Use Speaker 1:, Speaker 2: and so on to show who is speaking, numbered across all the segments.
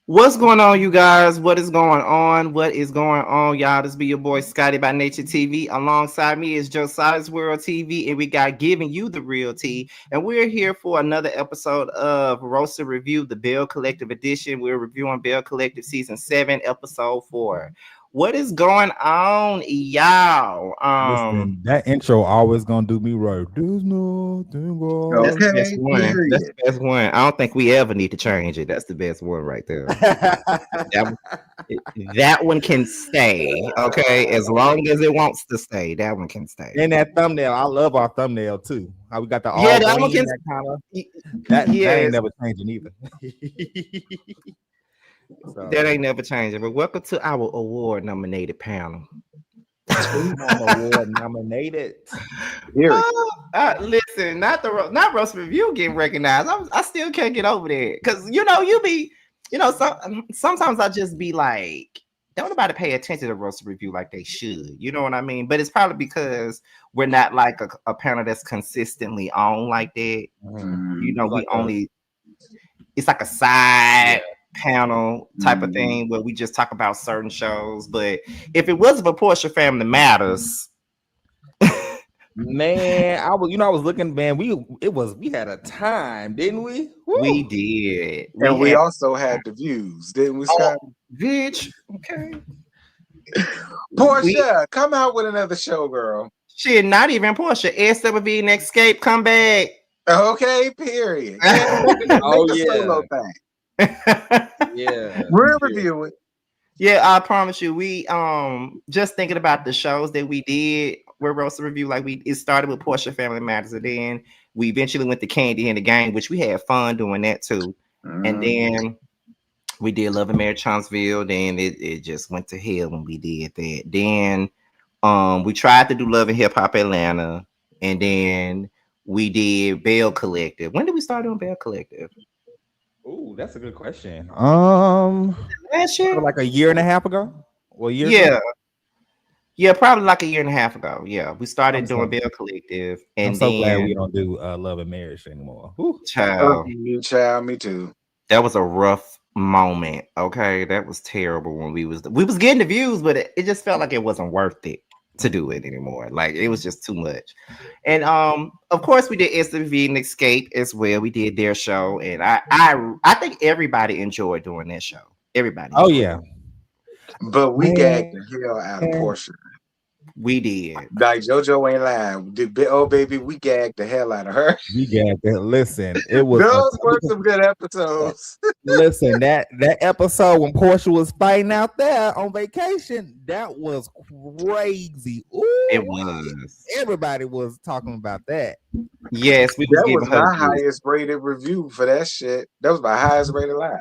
Speaker 1: What's going on, you guys? What is going on? What is going on, y'all? This be your boy Scotty by Nature TV. Alongside me is Josiah's World TV, and we got giving you the real tea. And we're here for another episode of Roasted Review, the Bell Collective edition. We're reviewing Bell Collective season 7, episode 4. What is going on, y'all?
Speaker 2: Listen, that intro always gonna do me right. There's nothing
Speaker 1: That's
Speaker 2: wrong.
Speaker 1: the best
Speaker 3: Okay,
Speaker 1: one. That's
Speaker 3: period.
Speaker 1: the best one. I don't think we ever need to change it. That's the best one right there. That, that one can stay, okay, as long as it wants to stay. That one can stay.
Speaker 2: And that thumbnail, I love our thumbnail too. How we got the all
Speaker 1: Yeah, that one
Speaker 2: green,
Speaker 1: can.
Speaker 2: that kind of that
Speaker 1: Yes,
Speaker 2: ain't never changing either. So,
Speaker 1: that ain't never changing. But welcome to our award nominated panel.
Speaker 2: award nominated.
Speaker 3: Period.
Speaker 1: Listen, not roast review getting recognized. I still can't get over that because sometimes I just be like, don't nobody pay attention to roast review like they should. You know what I mean? But it's probably because we're not like a panel that's consistently on like that. You know,
Speaker 2: Like
Speaker 1: it's like a side panel type of thing where we just talk about certain shows. But if it wasn't for Portia Family Matters,
Speaker 2: man, I was looking, man. We had a time, didn't we? Woo.
Speaker 1: we did.
Speaker 3: And we
Speaker 1: had
Speaker 3: also had the views, didn't we, Scott?
Speaker 1: bitch. Okay.
Speaker 3: Portia, come out with another show, girl.
Speaker 1: Shit, not even Portia. SWV and Escape come back.
Speaker 3: Okay, period. Yeah, make a solo thing.
Speaker 2: Yeah.
Speaker 3: We'll review it.
Speaker 1: Yeah, I promise you. We just thinking about the shows that we did. We're roasting review it started with Portia Family Matters, and then we eventually went to Candy and the Gang, which we had fun doing that too. And then we did Love and Marriage Charlottesville. Then it just went to hell when we did that. Then we tried to do Love and Hip Hop Atlanta, and then we did Bell Collective. When did we start doing Bell Collective?
Speaker 2: Ooh, that's a good question.
Speaker 1: Last year,
Speaker 2: like a year and a half ago. Well,
Speaker 1: yeah, probably like a year and a half ago. Yeah, we started
Speaker 2: I'm
Speaker 1: doing
Speaker 2: so-
Speaker 1: Bell Collective, and
Speaker 2: I'm so
Speaker 1: then
Speaker 2: glad we don't do Love and Marriage anymore. Whew.
Speaker 1: child,
Speaker 3: Child, me too.
Speaker 1: that was a rough moment. Okay, that was terrible when we was getting the views, but it just felt like it wasn't worth it to do it anymore. Like it was just too much. And of course we did SWV and Escape as well. We did their show, and I think everybody enjoyed doing that show. Everybody.
Speaker 2: Oh yeah.
Speaker 3: But we gagged the hell out of Portia.
Speaker 1: We did.
Speaker 3: Like JoJo ain't lying. Oh baby, we gagged the hell out of her.
Speaker 2: We got that. Listen, it was
Speaker 3: Those were some good episodes.
Speaker 2: listen, that episode when Portia was fighting out there on vacation, that was crazy. Ooh,
Speaker 1: It was.
Speaker 2: everybody was talking about that.
Speaker 1: Yes, we
Speaker 3: That
Speaker 1: giving
Speaker 3: was
Speaker 1: her
Speaker 3: my
Speaker 1: the-
Speaker 3: highest rated review for that shit. That was my highest rated live.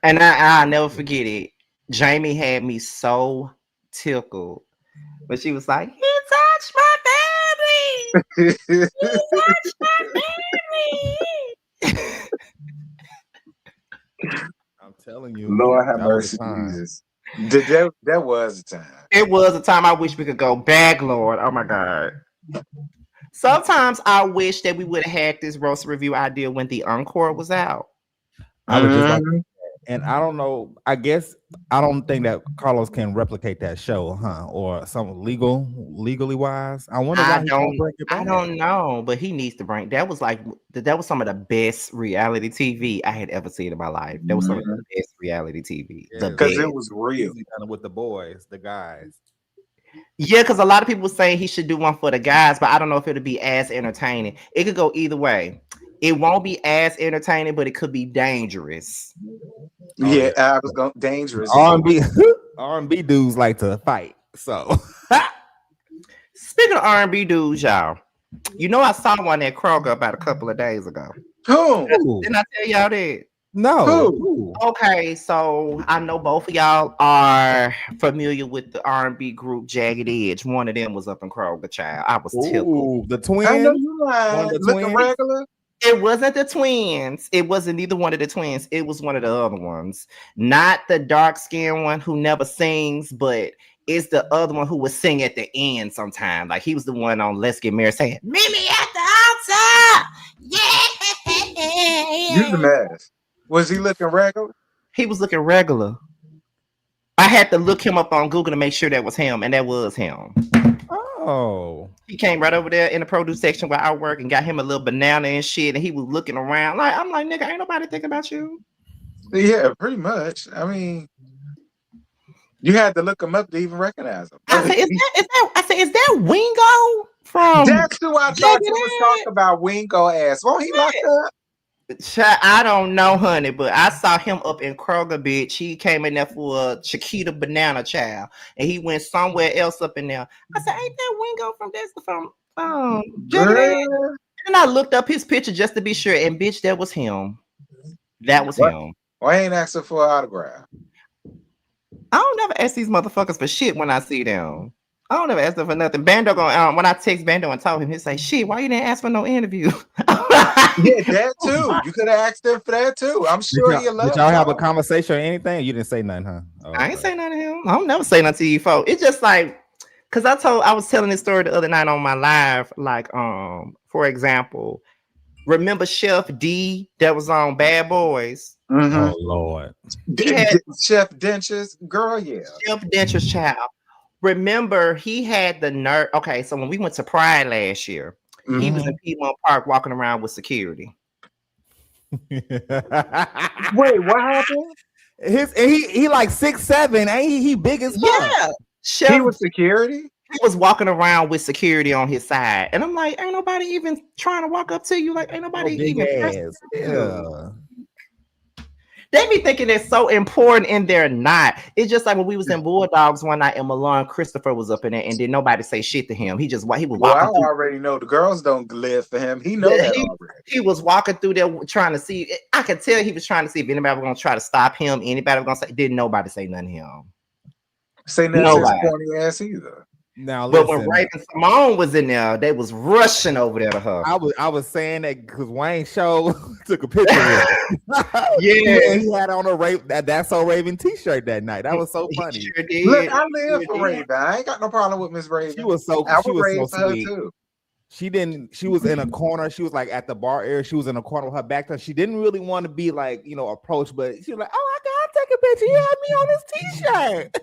Speaker 1: And I'll never forget it. Jamie had me so tickled. But she was like, he touched my baby. He touched my baby.
Speaker 2: I'm telling you,
Speaker 3: Lord have
Speaker 2: that was
Speaker 3: mercy,
Speaker 2: a time.
Speaker 3: Jesus. That was a time.
Speaker 1: It was a time I wish we could go back, Lord. Oh my God. Sometimes I wish that we would have had this roast review idea when the encore was out.
Speaker 2: I was just like, and I don't know. I guess I don't think that Carlos can replicate that show, huh? Or some legally wise. I wonder why he don't bring it back.
Speaker 1: I don't know, but he needs to bring that was some of the best reality TV I had ever seen in my life. That was some of the best reality TV.
Speaker 2: Yeah.
Speaker 3: Because it was real.
Speaker 2: With the boys, the guys.
Speaker 1: Yeah, because a lot of people were saying he should do one for the guys, but I don't know if it'll be as entertaining. It could go either way. It won't be as entertaining, but it could be dangerous.
Speaker 3: Yeah, I was going dangerous.
Speaker 2: R&B dudes like to fight. So
Speaker 1: Speaking of R&B dudes, y'all, you know I saw one at Kroger about a couple of days ago.
Speaker 3: Who?
Speaker 1: Didn't I tell y'all that?
Speaker 2: no.
Speaker 3: Who?
Speaker 1: Okay, so I know both of y'all are familiar with the R&B group Jagged Edge. One of them was up in Kroger, child. I was tickled.
Speaker 2: Ooh, the twins.
Speaker 3: I know you lying.
Speaker 2: One of the
Speaker 3: Looking
Speaker 2: twins?
Speaker 3: regular.
Speaker 1: It wasn't the twins. It wasn't either one of the twins. It was one of the other ones. Not the dark-skinned one who never sings, but it's the other one who would sing at the end sometime. Like he was the one on Let's Get Married saying, "Meet me at the altar." Yeah.
Speaker 3: You the mess. Was he looking regular?
Speaker 1: He was looking regular. I had to look him up on Google to make sure that was him, and that was him.
Speaker 2: Oh.
Speaker 1: He came right over there in the produce section where I work and got him a little banana and shit, and he was looking around. Like, I'm like, nigga, ain't nobody thinking about you.
Speaker 3: Yeah, pretty much. I mean, you had to look him up to even recognize him.
Speaker 1: I said, is that Wingo from?
Speaker 3: That's who I thought you was talking about. Wingo ass. Won't he locked up?
Speaker 1: I don't know, honey, but I saw him up in Kroger, bitch. He came in there for a Chiquita banana child, and he went somewhere else up in there. I said, ain't that Wingo from this from
Speaker 3: Girl.
Speaker 1: And I looked up his picture just to be sure, and bitch, that was him. That was him.
Speaker 3: Why ain't asking for an autograph?
Speaker 1: I don't never ask these motherfuckers for shit when I see them. I don't ever ask them for nothing. Bando going when I text Bando and talk him, he say, "Shit, why you didn't ask for no interview?"
Speaker 3: Yeah, that too. You could have asked them for that too. I'm sure he'll love.
Speaker 2: Did y'all have a conversation or anything? You didn't say nothing, huh?
Speaker 1: Oh, I ain't say nothing to him. I don't never say nothing to you folks. It's just like, cause I was telling this story the other night on my live. Like, for example, remember Chef D that was on Bad Boys?
Speaker 3: Mm-hmm.
Speaker 2: Oh Lord,
Speaker 3: Chef Dentures, girl, yeah,
Speaker 1: Chef Dentures child. Remember, he had the nerve. Okay, so when we went to Pride last year, he was in Piedmont Park walking around with security.
Speaker 3: Wait, what happened?
Speaker 2: He like 6'7", ain't he? He big as fuck.
Speaker 1: Yeah, Chef,
Speaker 3: he was security.
Speaker 1: He was walking around with security on his side, and I'm like, ain't nobody even trying to walk up to you. Like, ain't nobody even.
Speaker 2: Yeah.
Speaker 1: They be thinking it's so important, and they're not. It's just like when we was in Bulldogs one night, and Milan Christopher was up in there, and did nobody say shit to him. He was walking.
Speaker 3: Well, I already know the girls don't live for him. He knows that already.
Speaker 1: He was walking through there trying to see. I could tell he was trying to see if anybody was gonna try to stop him. Anybody was gonna say? Didn't nobody say nothing to him?
Speaker 3: Say nothing to his corny ass either.
Speaker 2: Now,
Speaker 1: but when Raven Simone was in there, they was rushing over there to her.
Speaker 2: I was saying that because Wayne Show took a picture of it.
Speaker 1: Yeah,
Speaker 2: he had on a That's So Raven t-shirt that night. That was so funny.
Speaker 1: Sure did.
Speaker 3: Look, I live for Raven. I ain't got no problem with Miss Raven.
Speaker 2: She was so sweet. Too. She was in a corner. She was like at the bar area. She was in a corner with her back to. She didn't really want to be like, approached, but she was like, oh, I gotta take a picture. You had me on this t-shirt.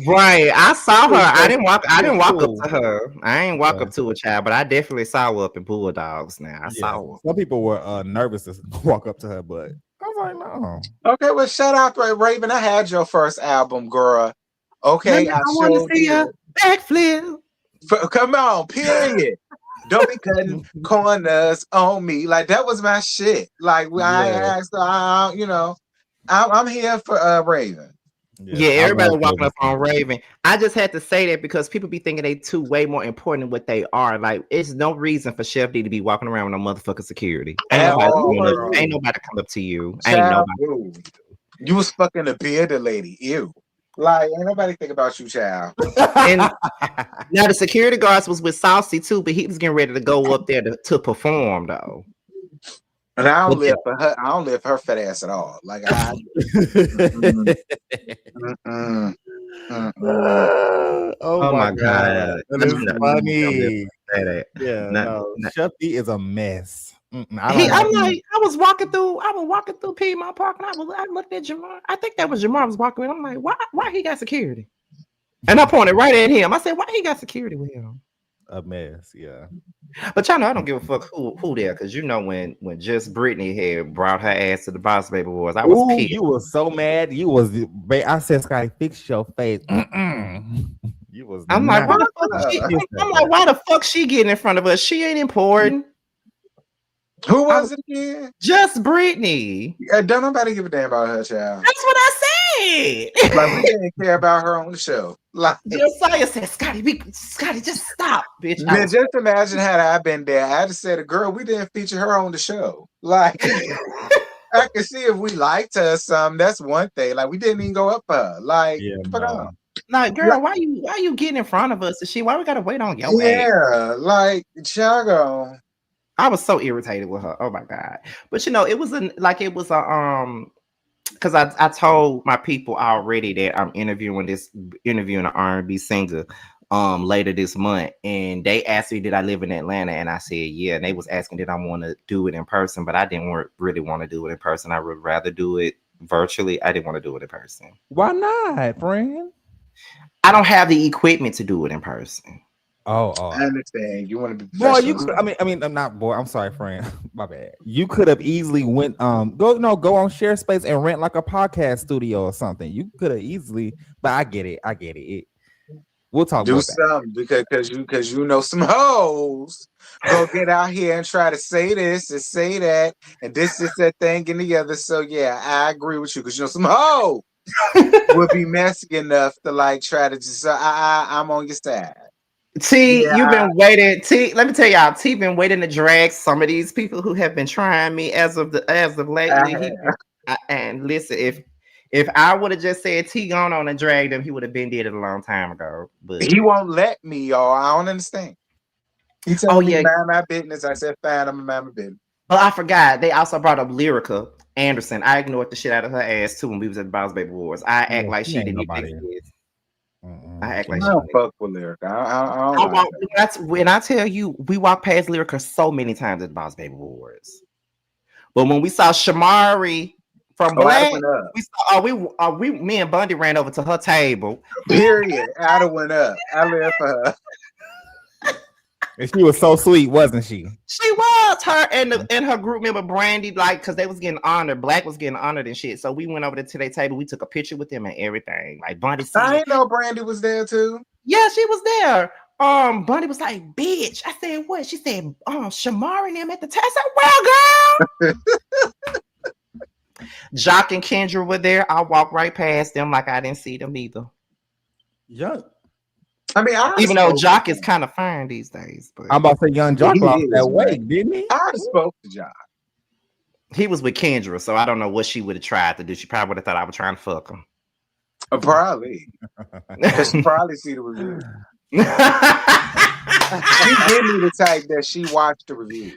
Speaker 1: Right. I saw her. I didn't walk up to her. I ain't walk up to a child, but I definitely saw her up in Bulldogs now. I saw her.
Speaker 2: Some people were nervous to walk up to her, but I was like, no.
Speaker 3: Okay, well, shout out to Raven. I had your first album, girl. Okay, I
Speaker 1: want to see a backflip.
Speaker 3: Come on, period. Don't be cutting corners on me. Like, that was my shit. Like, I asked, I'm here for Raven.
Speaker 1: Yeah, everybody walking up on Raven. I just had to say that because people be thinking they two way more important than what they are. Like, it's no reason for Chef D to be walking around with no motherfucking security. Ain't nobody come up to you.
Speaker 3: Child, ain't nobody. You was fucking a bearded lady. Ew. Like, ain't nobody think about you, child.
Speaker 1: And now the security guards was with Saucy too, but he was getting ready to go up there to perform though.
Speaker 3: And I don't live for her. I don't live for her fat ass at all. Like
Speaker 2: oh my god, that is funny.
Speaker 1: Yeah,
Speaker 2: Chef D is a mess.
Speaker 1: I was walking through Piedmont Park, and I looked at Jamar. I think that was Jamar was walking with. I'm like, why he got security? And I pointed right at him. I said, why he got security with him?
Speaker 2: A mess, yeah.
Speaker 1: But y'all know I don't give a fuck who there, because when Just Brittany had brought her ass to the Boss Baby Wars, I was pissed.
Speaker 2: You was so mad. I said, Scotty, fix your face. You was.
Speaker 1: I'm like, why the fuck she getting in front of us? She ain't important.
Speaker 3: Who was it again?
Speaker 1: Just Brittany.
Speaker 3: Don't nobody give a damn about her, child.
Speaker 1: That's what I said.
Speaker 3: Like, we didn't care about her on the show. Like,
Speaker 1: Josiah said, Scotty, just stop, bitch.
Speaker 3: Man, just imagine had I been there. I just said, girl, we didn't feature her on the show. Like, I can see if we liked her some. That's one thing. Like, we didn't even go up her. Like,
Speaker 1: like, girl, why you getting in front of us? Why we gotta wait on your way?
Speaker 3: Yeah, like, Chago.
Speaker 1: I was so irritated with her. Oh my god! But it was because I told my people already that I'm interviewing an R&B singer later this month, and they asked me did I live in Atlanta, and I said yeah, and they was asking did I want to do it in person, but I didn't really want to do it in person. I would rather do it virtually. I didn't want to do it in person.
Speaker 2: Why not, friend?
Speaker 1: I don't have the equipment to do it in person.
Speaker 2: Oh,
Speaker 3: I understand. You want to be
Speaker 2: boy. I'm not boy. I'm sorry, friend. My bad. You could have easily went go on ShareSpace and rent like a podcast studio or something. You could have easily, but I get it. We'll talk
Speaker 3: do
Speaker 2: about
Speaker 3: something that. because you know some hoes go get out here and try to say this and say that and this is that thing and the other. So yeah, I agree with you because you know some hoes would be messy enough to like try to just. I'm on your side.
Speaker 1: T, you've been waiting. T, let me tell y'all, T been waiting to drag some of these people who have been trying me as of lately. And listen, if I would have just said T gone on and dragged him, he would have been dead a long time ago. But
Speaker 3: he won't let me, y'all. I don't understand. He told me mind my business. I said, fine, I'm gonna mind my business.
Speaker 1: Well, I forgot. They also brought up Lyrica Anderson. I ignored the shit out of her ass too when we was at the Boss Baby Wars. I act like she didn't exist. I act like
Speaker 3: I don't fuck with Lyrica.
Speaker 1: When I tell you, we walked past Lyrica so many times at the Boss Baby Wars. But when we saw Shamari from Black, me and Bundy ran over to her table.
Speaker 3: Period. I'd have went up. I live for her.
Speaker 2: And she was so sweet, wasn't she?
Speaker 1: She was. Her and her group member Brandy, like, because they was getting honored. Black was getting honored and shit. So we went over to their table. We took a picture with them and everything. Like Bundy.
Speaker 3: I didn't know Brandy was there too.
Speaker 1: Yeah, she was there. Bundy was like, bitch. I said, what? She said, Shamari and them at the test. I said, well, girl. Jock and Kendra were there. I walked right past them like I didn't see them either.
Speaker 2: Yeah.
Speaker 3: I mean,
Speaker 1: even though Jock is kind of fine these days, but
Speaker 2: I'm about to say Young Jock lost that weight, didn't he?
Speaker 3: I spoke to Jock.
Speaker 1: He was with Kendra, so I don't know what she would have tried to do. She probably would have thought I was trying to fuck him.
Speaker 3: Probably. Because she probably see the review. She gave me the type that she watched the review.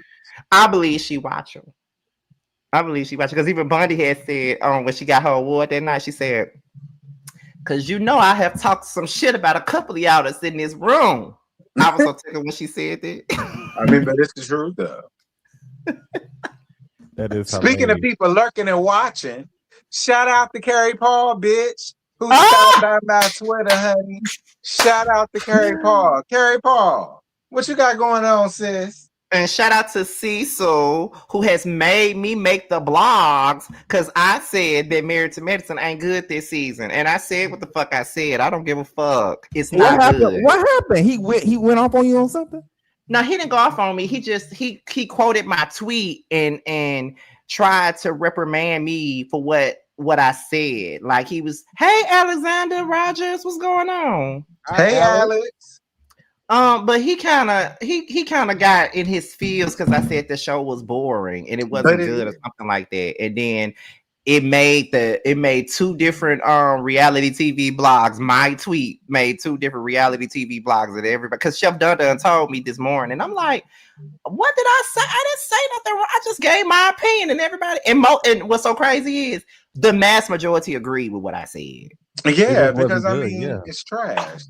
Speaker 1: I believe she watched them. Because even Bundy had said when she got her award that night, she said, because you know I have talked some shit about a couple of y'all that's in this room. I was so tickled when she said that.
Speaker 3: I mean, but it's the truth though.
Speaker 2: That is
Speaker 3: speaking of people lurking and watching, shout out to Carrie Paul, bitch, who stopped by my Twitter, honey. Shout out to Carrie Paul. Carrie Paul, what you got going on, sis?
Speaker 1: And shout out to Cecil, who has made me make the blogs because I said that Married to Medicine ain't good this season. And I said what the fuck I said. I don't give a fuck. It's not good.
Speaker 2: What happened? He went off on you on something?
Speaker 1: No, he didn't go off on me. He just he quoted my tweet and tried to reprimand me for what I said. Like he was, hey Alexander Rogers, what's going on?
Speaker 3: Hey Alex.
Speaker 1: But he kind of got in his feels because I said the show was boring and it wasn't good or something like that. And then it made two different reality TV blogs. My tweet made two different reality TV blogs and everybody, because Chef Dun told me this morning, and I'm like, what did I say? I didn't say nothing wrong. I just gave my opinion, and everybody and what's so crazy is the mass majority agreed with what I said.
Speaker 3: Yeah, because I mean it's trash.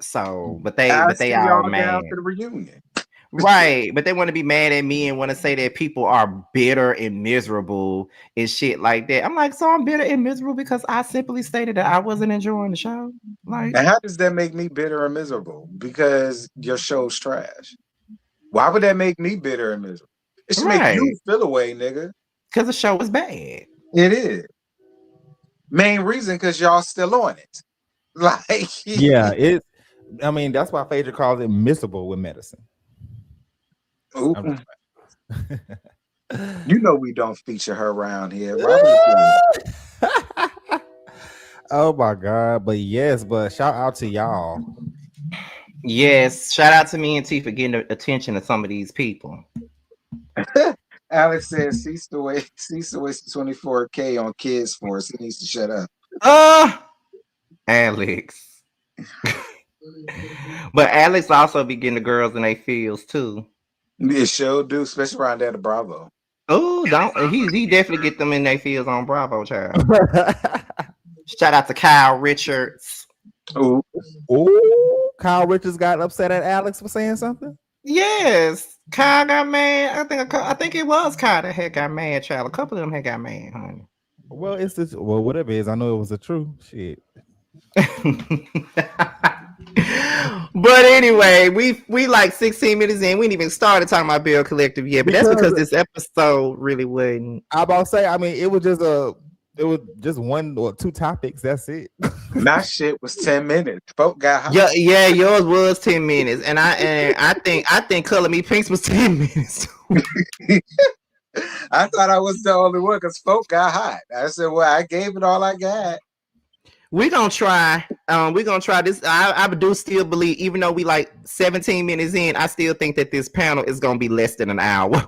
Speaker 1: So, but they all mad
Speaker 3: for the reunion,
Speaker 1: right? But they want to be mad at me and want to say that people are bitter and miserable and shit like that. I'm like, so I'm bitter and miserable because I simply stated that I wasn't enjoying the show. Like,
Speaker 3: and how does that make me bitter and miserable? Because your show's trash. Why would that make me bitter and miserable? It should make you feel away, nigga.
Speaker 1: Because the show was bad.
Speaker 3: It is. Main reason because y'all still on it. Like,
Speaker 2: yeah, it. I mean, that's why Phaedra calls it Missable with Medicine.
Speaker 3: You know we don't feature her around here.
Speaker 2: Oh my God. But shout out to y'all.
Speaker 1: Yes, shout out to me and T for getting the attention of some of these people.
Speaker 3: Alex says cease to waste 24K on Kids Force. He needs to shut up.
Speaker 1: Alex. But Alex also be getting the girls in their feels too.
Speaker 3: It sure do, especially around there at Bravo.
Speaker 1: Oh, he definitely get them in their feels on Bravo, child. Shout out to Kyle Richards.
Speaker 2: Ooh, Kyle Richards got upset at Alex for saying something.
Speaker 1: Yes, Kyle got mad. I think it was Kyle that had got mad, child. A couple of them had got mad, honey.
Speaker 2: Well, it's this. Well, whatever it is, I know it was the truth. Shit.
Speaker 1: But anyway, we like 16 minutes in. We ain't even started talking about Bill Collective yet, but that's because this episode really wasn't.
Speaker 2: I about to say, I mean, it was just one or two topics. That's it.
Speaker 3: My shit was 10 minutes. Folk got hot.
Speaker 1: Yeah, yours was 10 minutes, and I think Color Me Pinks was 10 minutes.
Speaker 3: I thought I was the only one because folk got hot. I said, well, I gave it all I got.
Speaker 1: We're gonna try. We're gonna try this. I do still believe, even though we like 17 minutes in, I still think that this panel is gonna be less than an hour.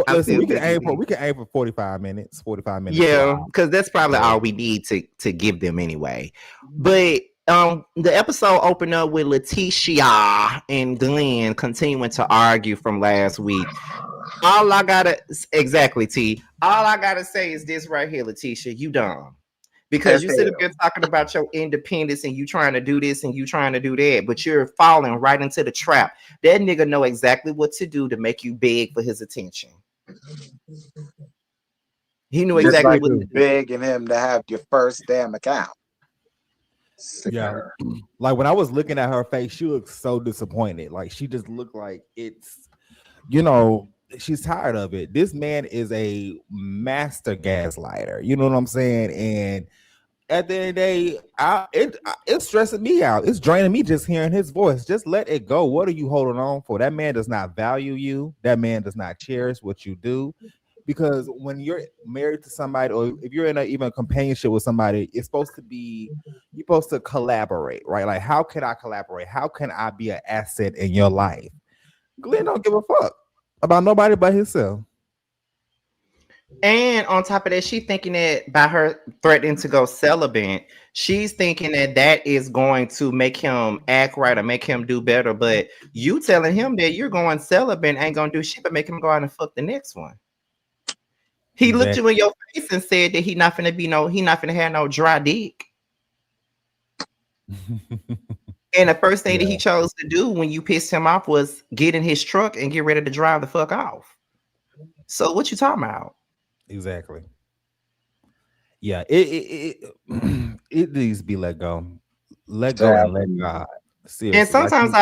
Speaker 2: Listen, we can aim for 45 minutes. 45 minutes.
Speaker 1: Yeah, because that's probably all we need to give them anyway. But the episode opened up with Letitia and Glenn continuing to argue from last week. All I gotta say is this right here, Letitia, you dumb. Because you sit up here talking about your independence and you trying to do this and you trying to do that, but you're falling right into the trap. That nigga know exactly what to do to make you beg for his attention. He knew exactly what to do.
Speaker 3: Begging him to have your first damn account.
Speaker 2: Yeah, like when I was looking at her face, she looked so disappointed. Like she just looked like it's, she's tired of it. This man is a master gaslighter. You know what I'm saying? And at the end of the day, it's stressing me out. It's draining me just hearing his voice. Just let it go. What are you holding on for? That man does not value you. That man does not cherish what you do. Because when you're married to somebody, or if you're in even a companionship with somebody, you're supposed to collaborate, right? Like, how can I collaborate? How can I be an asset in your life? Glenn don't give a fuck about nobody but himself.
Speaker 1: And on top of that, she's thinking that by her threatening to go celibate, she's thinking that is going to make him act right or make him do better. But you telling him that you're going celibate ain't gonna do shit but make him go out and fuck the next one. He looked you in your face and said that he not finna have no dry dick. And the first thing that he chose to do when you pissed him off was get in his truck and get ready to drive the fuck off. So what you talking about?
Speaker 2: Exactly. Yeah, it needs to be let go. Let go and let God.
Speaker 1: Seriously. And sometimes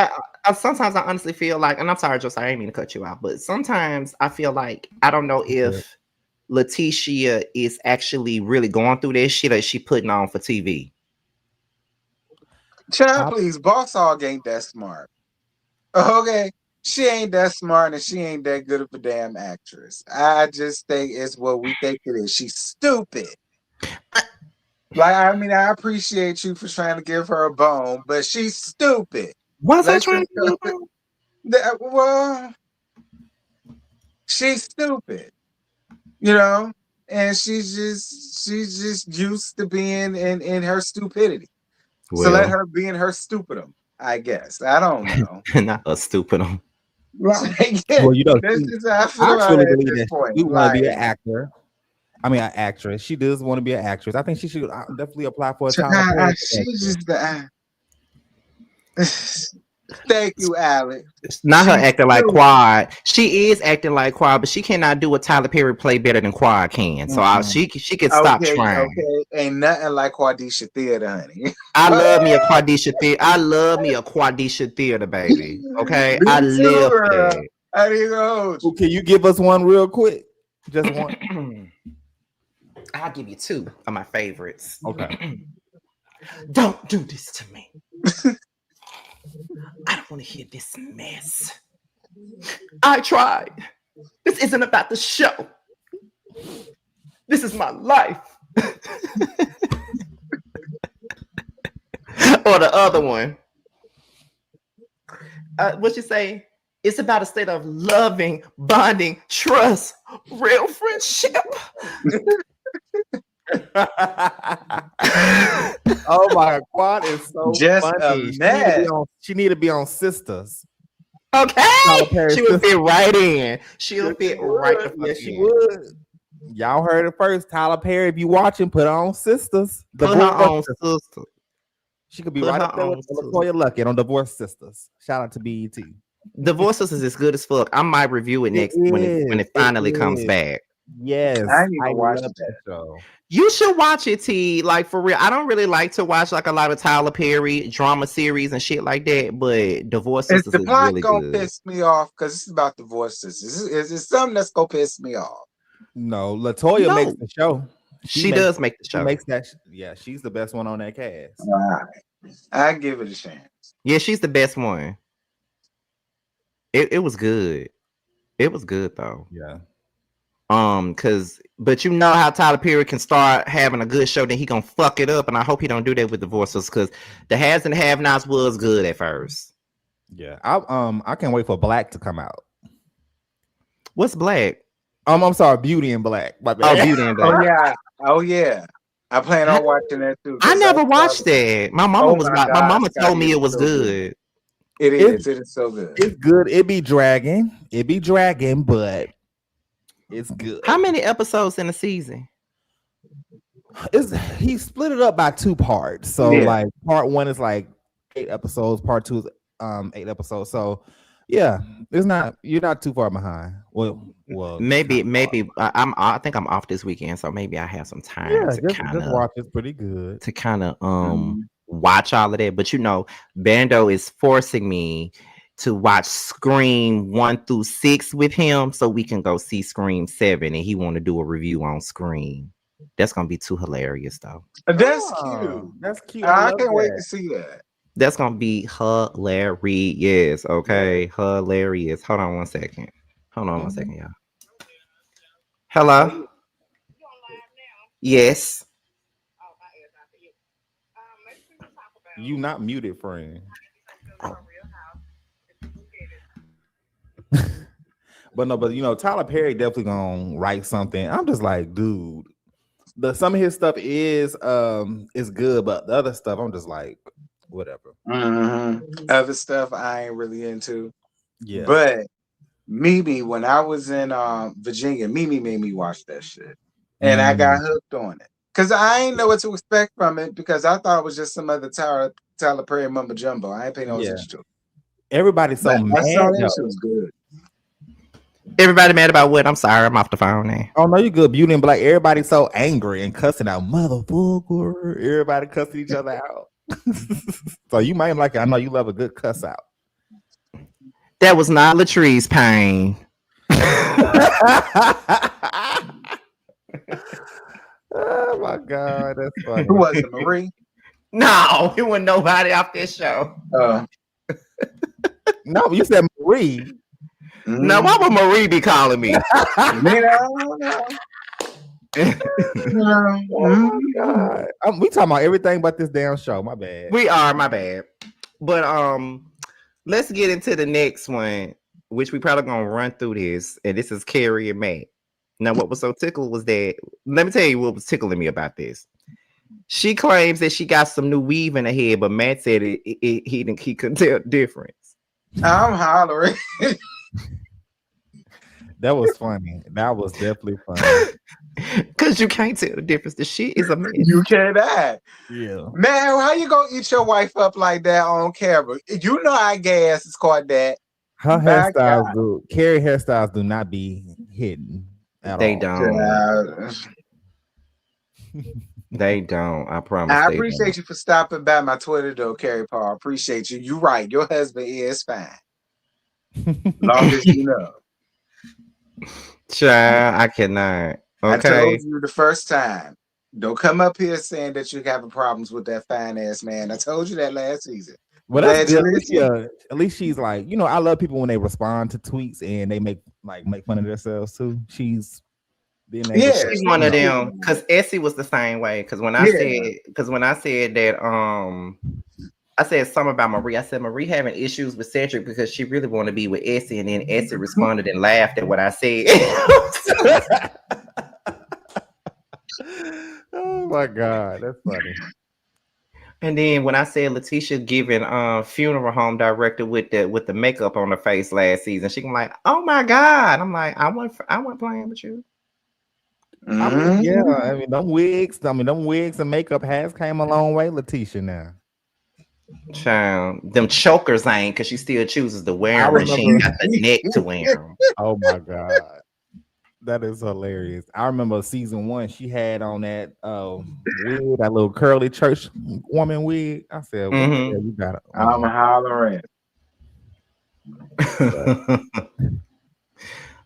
Speaker 1: I honestly feel like, and I'm sorry, Josiah, I didn't mean to cut you out, but sometimes I feel like I don't know if Letitia is actually really going through this shit or she putting on for TV.
Speaker 3: Child, please, Boss Hog ain't that smart. Okay. She ain't that smart and she ain't that good of a damn actress. I just think it's what we think it is. She's stupid. Like, I mean, I appreciate you for trying to give her a bone, but she's stupid.
Speaker 1: What's I trying to do?
Speaker 3: Well, she's stupid, and she's just used to being in her stupidity. Well, so let her be in her stupidum, I guess. I don't know.
Speaker 1: Not a stupidum.
Speaker 3: Like, well, this is how I feel about it at this point.
Speaker 2: You want to be an actor. I mean, an actress. She does want to be an actress. I think she should definitely apply for a time.
Speaker 3: She's just Thank you, Alex.
Speaker 1: Not her acting like Quad. She is acting like Quad, but she cannot do what Tyler Perry play better than Quad can. So she can stop trying.
Speaker 3: Okay, ain't nothing like Quadisha Theater, honey.
Speaker 1: I love me a Quadisha Theater. I love me a Quadisha Theater, baby. Okay, I live it.
Speaker 3: I didn't know.
Speaker 2: Well, can you give us one real quick? Just one.
Speaker 1: I'll give you two of my favorites.
Speaker 2: Okay.
Speaker 1: Don't do this to me. I don't want to hear this mess. I tried. This isn't about the show. This is my life. Or the other one. What you say? It's about a state of loving, bonding, trust, real friendship.
Speaker 2: Oh my, Quad is so
Speaker 3: just
Speaker 2: funny. She need to be on Sisters.
Speaker 1: Okay, she would fit right in. She'll fit right the fuck in.
Speaker 2: She would. Y'all heard it first. Tyler Perry, if you watching, put on Sisters.
Speaker 1: Put her on Sisters.
Speaker 2: She could be right up there with Latoya Luckett on Divorced Sisters. Shout out to BET.
Speaker 1: Divorce Sisters is good as fuck. I might review it next when it finally comes back.
Speaker 2: Yes,
Speaker 3: I ain't even watched
Speaker 2: love
Speaker 3: that
Speaker 2: show.
Speaker 1: You should watch it, T. Like for real. I don't really like to watch like a lot of Tyler Perry drama series and shit like that, but Divorce Sisters
Speaker 3: is the plot
Speaker 1: really
Speaker 3: gonna
Speaker 1: good.
Speaker 3: piss me off because it's about divorces. Is it something that's gonna piss me off?
Speaker 2: No, LaToya makes the show.
Speaker 1: She does make the show.
Speaker 2: She makes that. Yeah, she's the best one on that cast.
Speaker 3: All right, I give it a chance.
Speaker 1: Yeah, she's the best one. It was good. It was good though.
Speaker 2: Yeah.
Speaker 1: But you know how Tyler Perry can start having a good show, then he gonna fuck it up, and I hope he don't do that with Divorces, because the Has and Have-Nots was good at first.
Speaker 2: Yeah, I can't wait for Black to come out.
Speaker 1: What's Black?
Speaker 2: I'm sorry, Beauty and Black. My bad.
Speaker 1: Oh, Beauty and Black.
Speaker 3: Oh yeah. I plan on watching that too.
Speaker 1: I never watched that. My mama my mama told me it was good.
Speaker 3: It is so good.
Speaker 2: It's good. It be dragging, but it's good.
Speaker 1: How many episodes in a season?
Speaker 2: He split it up by 2 parts. So like part 1 is like 8 episodes, part 2 is 8 episodes. So yeah, you're not too far behind. Well,
Speaker 1: maybe I think I'm off this weekend, so maybe I have some time to kind of
Speaker 2: watch. It's pretty good
Speaker 1: to kind of watch all of that. But you know, Bando is forcing me to watch Scream 1 through 6 with him, so we can go see Scream 7, and he want to do a review on Scream. That's gonna be too hilarious, though.
Speaker 3: That's cute.
Speaker 2: That's cute.
Speaker 3: I can't wait to see that.
Speaker 1: That's gonna be hilarious. Okay, hilarious. Hold on one second, y'all. Hello. Yes.
Speaker 2: You not muted, friend. But you know, Tyler Perry definitely gonna write something. I'm just like, dude, some of his stuff is good, but the other stuff I'm just like, whatever.
Speaker 3: Other stuff I ain't really into.
Speaker 2: Yeah,
Speaker 3: but Mimi, when I was in Virginia, Mimi made me watch that shit, and I got hooked on it because I ain't know what to expect from it because I thought it was just some other Tyler Perry mumbo jumbo. I ain't paying no attention to it.
Speaker 2: Everybody's so mad.
Speaker 3: That shit was good.
Speaker 1: Everybody mad about what? I'm sorry, I'm off the phone now.
Speaker 2: Oh no, you good. Beauty and Black. Everybody's so angry and cussing out motherfucker. Everybody cussing each other out. So you might like it. I know you love a good cuss out.
Speaker 1: That was not Latrice Payne.
Speaker 2: Oh my god, that's funny.
Speaker 3: Who was it, Marie?
Speaker 1: No, it wasn't nobody off this show.
Speaker 2: No, you said Marie.
Speaker 1: Now, why would Marie be calling me?
Speaker 2: Oh God. We talking about everything but this damn show. My bad.
Speaker 1: We are, my bad. But let's get into the next one, which we probably gonna run through this. And this is Carrie and Matt. Now, what was so tickled was that, let me tell you what was tickling me about this. She claims that she got some new weave in her head, but Matt said he couldn't tell the difference.
Speaker 3: I'm hollering.
Speaker 2: That was funny. That was definitely funny.
Speaker 1: Because you can't tell the difference. The shit is a mess.
Speaker 3: You cannot.
Speaker 2: Yeah.
Speaker 3: Man, how you gonna eat your wife up like that on camera? You know I gas is called that.
Speaker 2: Her hairstyles do. Carrie hairstyles do not be hidden at
Speaker 1: they
Speaker 2: all.
Speaker 1: Don't. They don't. I promise.
Speaker 3: I appreciate you for stopping by my Twitter though, Carrie Paul. Appreciate you. You're right. Your husband is fine. Long as you know.
Speaker 1: Child, I cannot. Okay.
Speaker 3: I told you the first time. Don't come up here saying that you're having problems with that fine ass man. I told you that last season.
Speaker 2: Well, that's good. At least she's like, you know, I love people when they respond to tweets and they make fun of themselves too. She's
Speaker 1: she's one of them. Because Essie was the same way. Because when I said that, I said something about Marie. I said Marie having issues with Cedric because she really wanted to be with Essie, and then Essie responded and laughed at what I said.
Speaker 2: Oh my God, that's funny.
Speaker 1: And then when I said Letitia giving funeral home director with the makeup on her face last season, she was like, "Oh my God!" I'm like, I wasn't playing with you.
Speaker 2: I mean, them wigs and makeup has came a long way, Letitia. Now,
Speaker 1: Child, them chokers ain't because she still chooses to wear them and she ain't got the neck to wear them.
Speaker 2: Oh my god. That is hilarious. I remember season 1, she had on that wig, that little curly church woman wig. I said, what the hell you got it?
Speaker 3: I'm hollering.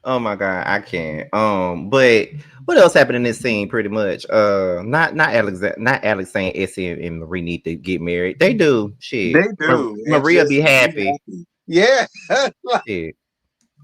Speaker 1: Oh my god, I can't. But what else happened in this scene? Pretty much. Not Alex saying Essie and Marie need to get married. They do. Shit.
Speaker 3: They do.
Speaker 1: Maria be happy.
Speaker 3: Yeah.
Speaker 1: Shit.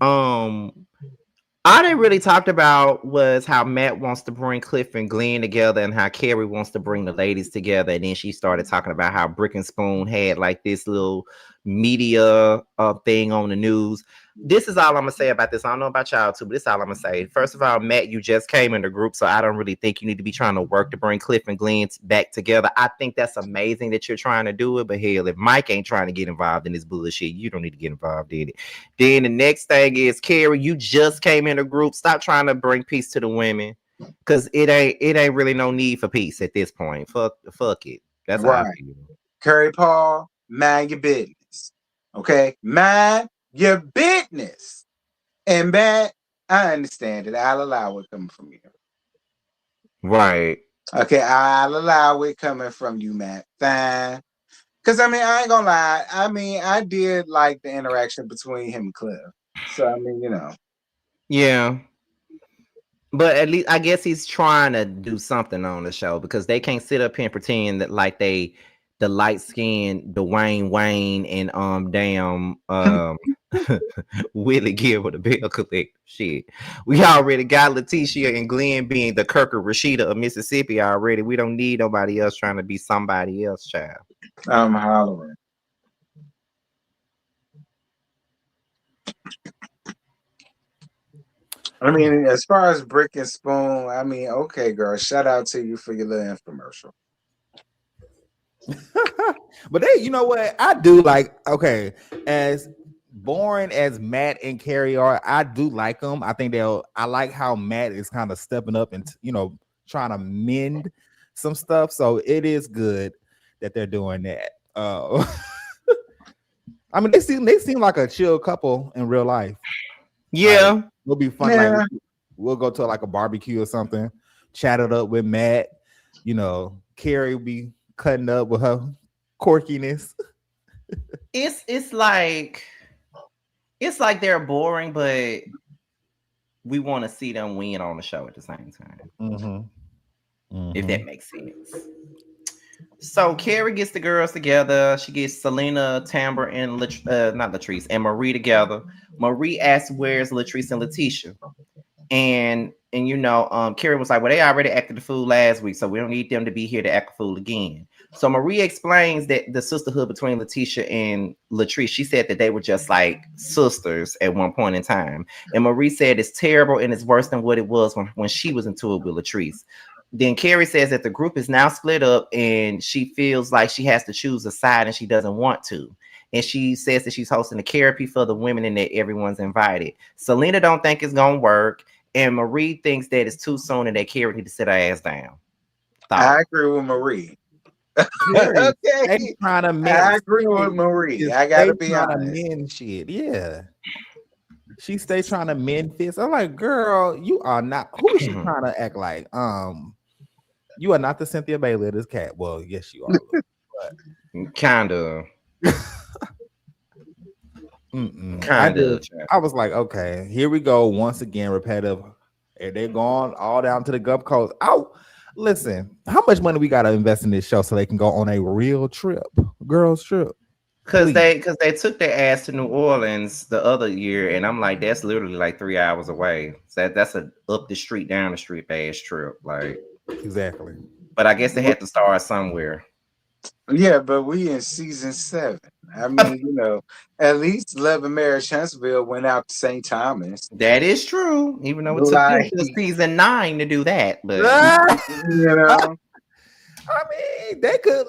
Speaker 1: All they really talked about was how Matt wants to bring Cliff and Glenn together and how Carrie wants to bring the ladies together. And then she started talking about how Brick and Spoon had like this little media thing on the news. This is all I'm gonna say about this. I don't know about y'all too, but this is all I'm gonna say. First of all, Matt, you just came in the group, so I don't really think you need to be trying to work to bring Cliff and Glenn back together. I think that's amazing that you're trying to do it, but hell, if Mike ain't trying to get involved in this bullshit, you don't need to get involved in it. Then the next thing is, Carrie, you just came in the group. Stop trying to bring peace to the women, because it ain't really no need for peace at this point. Fuck it. That's right. How I feel.
Speaker 3: Carrie Paul, mind your business. Okay, mind your business. And Matt, I understand it. I'll allow it coming from you.
Speaker 1: Right.
Speaker 3: Okay, I'll allow it coming from you, Matt. Fine. Because, I mean, I ain't gonna lie. I mean, I did like the interaction between him and Cliff. So, I mean, you know.
Speaker 1: Yeah. But at least I guess he's trying to do something on the show, because they can't sit up here and pretend that like the light-skinned Dwayne Wayne and Willie Gill with a bill collector. Shit. We already got Letitia and Glenn being the Kirker Rashida of Mississippi already. We don't need nobody else trying to be somebody else, child.
Speaker 3: I'm hollering. I mean, as far as Brick and Spoon, I mean, okay, girl, shout out to you for your little infomercial.
Speaker 2: But they, you know what? I do like, okay, as boring as Matt and Carrie are, I do like them. I think I like how Matt is kind of stepping up and, you know, trying to mend some stuff. So it is good that they're doing that. I mean, they seem like a chill couple in real life.
Speaker 1: Yeah.
Speaker 2: Like, it'll be fun. Yeah. Like, we'll go to like a barbecue or something, chat it up with Matt. You know, Carrie will be cutting up with her quirkiness.
Speaker 1: It's like they're boring, but we want to see them win on the show at the same time. Mm-hmm. If that makes sense. So Carrie gets the girls together. She gets Selena, Tamber, and not Latrice, and Marie together. Marie asks, "Where's Latrice and Letitia?" And you know, Carrie was like, "Well, they already acted the fool last week, so we don't need them to be here to act a fool again." So Marie explains that the sisterhood between Letitia and Latrice, she said that they were just like sisters at one point in time. And Marie said it's terrible and it's worse than what it was when she was into it with Latrice. Then Carrie says that the group is now split up and she feels like she has to choose a side and she doesn't want to. And she says that she's hosting a therapy for the women and that everyone's invited. Selena don't think it's going to work. And Marie thinks that it's too soon and that Carrie need to sit her ass down.
Speaker 3: I agree with Marie. Okay. I agree with Marie. I gotta be honest.
Speaker 2: Mend shit. Yeah. She stays trying to mend fists. I'm like, girl, you are not. Who is she trying to act like? You are not the Cynthia Bailey of this cat. Well, yes, you are.
Speaker 1: Kind of.
Speaker 2: I was like, okay, here we go. Once again, repetitive. They're gone all down to the Gulf Coast. Oh, listen, how much money we got to invest in this show so they can go on a real trip, girls trip?
Speaker 1: Because they took their ass to New Orleans the other year, and I'm like, that's literally like 3 hours away. So that's a up the street, down the street ass trip. Like,
Speaker 2: exactly.
Speaker 1: But I guess they had to start somewhere.
Speaker 3: Yeah, but we in season 7. I mean, you know, at least Love and Marriage Huntsville went out to St. Thomas.
Speaker 1: That is true, even though it took season 9 to do that. But
Speaker 3: you know,
Speaker 2: I mean, they could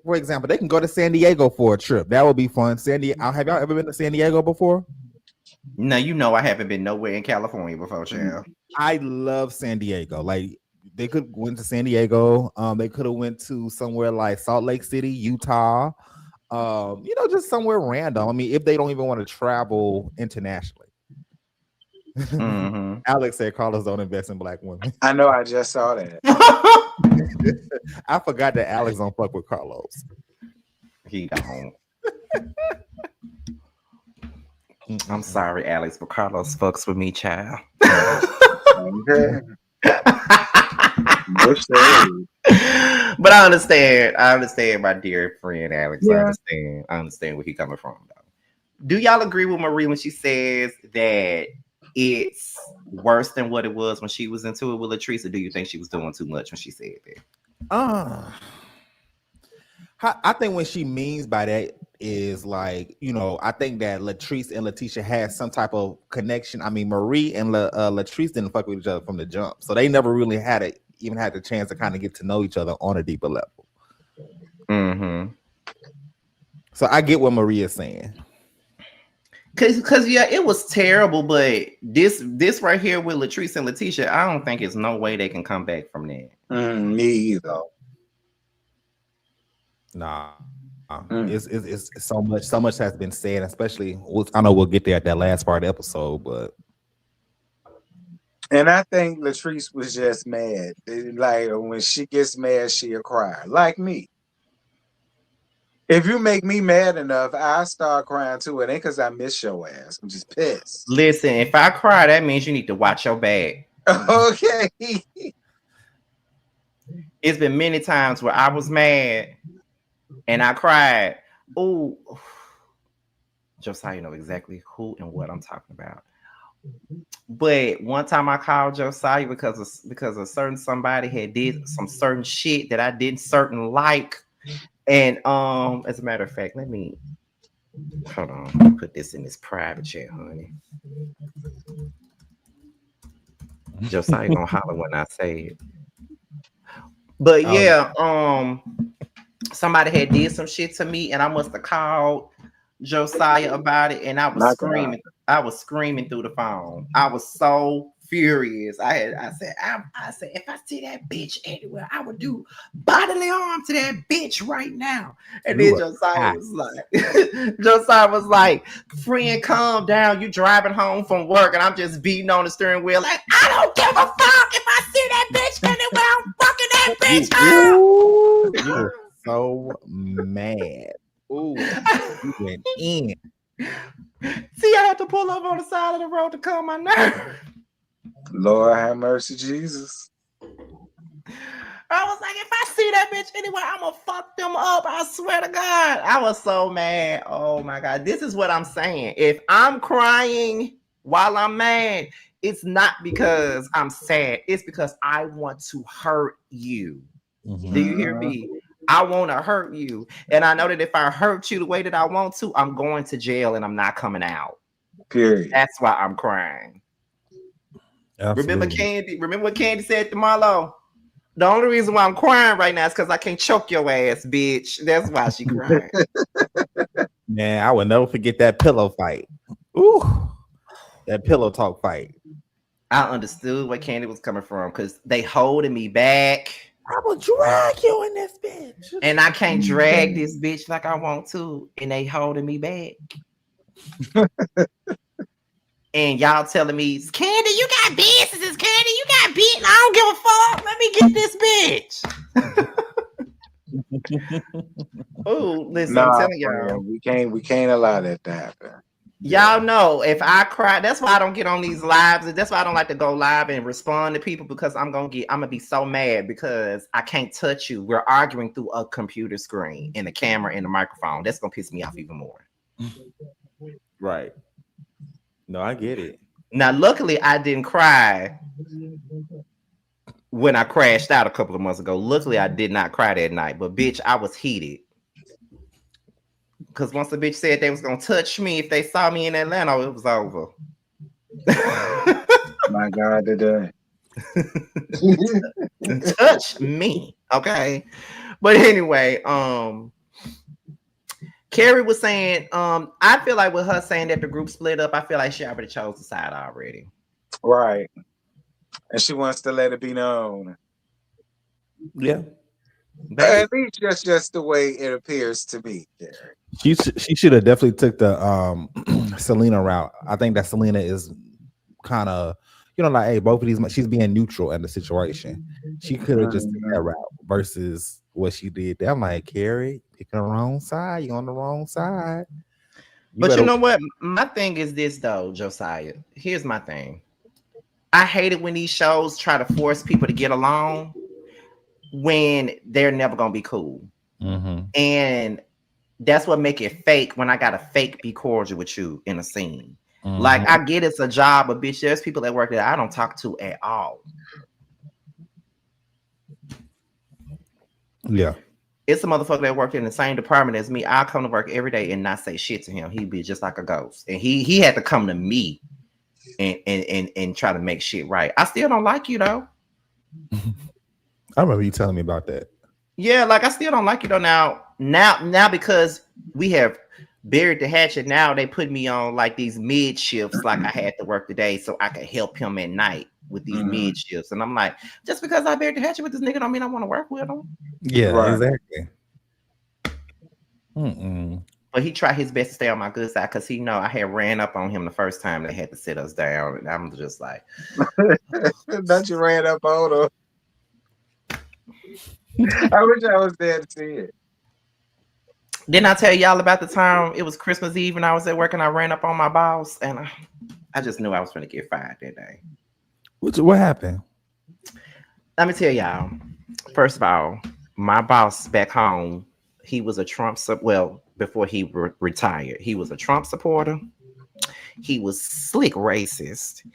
Speaker 2: for example, they can go to San Diego for a trip. That would be fun. Have y'all ever been to San Diego before?
Speaker 1: No, you know I haven't been nowhere in California before, child.
Speaker 2: I love San Diego. Like, they could went to San Diego. They could have went to somewhere like Salt Lake City, Utah. Just somewhere random. I mean, if they don't even want to travel internationally.
Speaker 1: Mm-hmm.
Speaker 2: Alex said Carlos don't invest in black women.
Speaker 3: I know, I just saw that.
Speaker 2: I forgot that Alex don't fuck with Carlos.
Speaker 1: He don't. I'm sorry, Alex, but Carlos fucks with me, child.
Speaker 3: Okay.
Speaker 1: But I understand my dear friend Alex. Yeah. I understand where he's coming from, though. Do y'all agree with Marie when she says that it's worse than what it was when she was into it with Latrice, or do you think she was doing too much when she said that?
Speaker 2: I think what she means by that is like, I think that Latrice and Letitia had some type of connection. I mean, Marie and Latrice didn't fuck with each other from the jump, so they never really had the chance to kind of get to know each other on a deeper level.
Speaker 1: Mm-hmm.
Speaker 2: So I get what Marie is saying.
Speaker 1: Cause yeah, it was terrible, but this right here with Latrice and Letitia, I don't think there's no way they can come back from that.
Speaker 3: Me either.
Speaker 2: Nah. It's so much has been said, especially I know we'll get there at that last part of the episode, but
Speaker 3: and I think Latrice was just mad. Like when she gets mad, she'll cry. Like me. If you make me mad enough, I start crying too. It ain't because I miss your ass. I'm just pissed.
Speaker 1: Listen, if I cry, that means you need to watch your back.
Speaker 3: Okay.
Speaker 1: It's been many times where I was mad and I cried. Oh, Josiah, you know exactly who and what I'm talking about. But one time I called Josiah because a certain somebody had did some certain shit that I didn't like. And as a matter of fact, let me hold on, put this in this private chat, honey. Josiah gonna holler when I say it. But yeah, somebody had did some shit to me, and I must have called Josiah about it, and I was screaming. I was screaming through the phone. I was so furious. I said, if I see that bitch anywhere, I would do bodily harm to that bitch right now. And then Josiah was like, friend, calm down. You driving home from work, and I'm just beating on the steering wheel like, I don't give a fuck if I see that bitch anywhere. I'm fucking that bitch.
Speaker 2: You were so mad. Ooh, you went in.
Speaker 1: See, I had to pull up on the side of the road to calm my nerve.
Speaker 3: Lord have mercy, Jesus.
Speaker 1: I was like, if I see that bitch anywhere, I'm gonna fuck them up. I swear to God. I was so mad. Oh my God. This is what I'm saying. If I'm crying while I'm mad, it's not because I'm sad. It's because I want to hurt you. Mm-hmm. Do you hear me? I want to hurt you. And I know that if I hurt you the way that I want to, I'm going to jail and I'm not coming out.
Speaker 3: Period.
Speaker 1: That's why I'm crying.
Speaker 2: Absolutely.
Speaker 1: Remember what Candy said to Marlo? The only reason why I'm crying right now is because I can't choke your ass, bitch. That's why she crying.
Speaker 2: Man, I will never forget that pillow fight. Ooh, that pillow talk fight.
Speaker 1: I understood where Candy was coming from because they holding me back.
Speaker 2: I will drag you in this bitch.
Speaker 1: And I can't drag this bitch like I want to. And they holding me back. And y'all telling me, Candy, you got businesses, Candy, you got beaten. I don't give a fuck. Let me get this bitch. Oh, listen, I'm telling y'all.
Speaker 3: We can't allow that to happen.
Speaker 1: Y'all know if I cry, that's why I don't get on these lives. That's why I don't like to go live and respond to people, because I'm gonna be so mad because I can't touch you. We're arguing through a computer screen and the camera and the microphone. That's gonna piss me off even more.
Speaker 2: Right. No, I get it.
Speaker 1: Now, luckily, I didn't cry when I crashed out a couple of months ago. Luckily, I did not cry that night. But bitch, I was heated. Because once the bitch said they was going to touch me if they saw me in Atlanta, it was over.
Speaker 3: My God, today.
Speaker 1: Touch me. Okay. But anyway, Carrie was saying, I feel like with her saying that the group split up, I feel like she already chose the side already.
Speaker 3: Right. And she wants to let it be known.
Speaker 2: Yeah.
Speaker 3: At least that's just the way it appears to me.
Speaker 2: She should have definitely took the Selena route. I think that Selena is kind of, like, hey, both of these, she's being neutral in the situation. She could have just took that route versus what she did. I'm like, Carrie, picking the wrong side. You're on the wrong side.
Speaker 1: But you know what? My thing is this though, Josiah. Here's my thing. I hate it when these shows try to force people to get along when they're never gonna be cool. And that's what make it fake when I gotta fake be cordial with you in a scene. Like, I get it's a job, but bitch, there's people that work that I don't talk to at all.
Speaker 2: Yeah.
Speaker 1: It's a motherfucker that worked in the same department as me. I'll come to work every day and not say shit to him. He'd be just like a ghost. And he had to come to me and try to make shit right. I still don't like you though.
Speaker 2: I remember you telling me about that.
Speaker 1: Yeah, like I still don't like you though. Now because we have buried the hatchet, now they put me on like these mid shifts, like I had to work today so I could help him at night with these mid shifts. And I'm like, just because I buried the hatchet with this nigga don't mean I want to work with him.
Speaker 2: Yeah, exactly.
Speaker 1: But he tried his best to stay on my good side because he know I had ran up on him the first time they had to sit us down. And I'm just like,
Speaker 3: don't you ran up on him? I wish I was there to see it.
Speaker 1: Didn't I tell y'all about the time it was Christmas Eve and I was at work and I ran up on my boss and I just knew I was going to get fired that day.
Speaker 2: What happened?
Speaker 1: Let me tell y'all. First of all, my boss back home, he was a Trump, before he retired, he was a Trump supporter. He was slick racist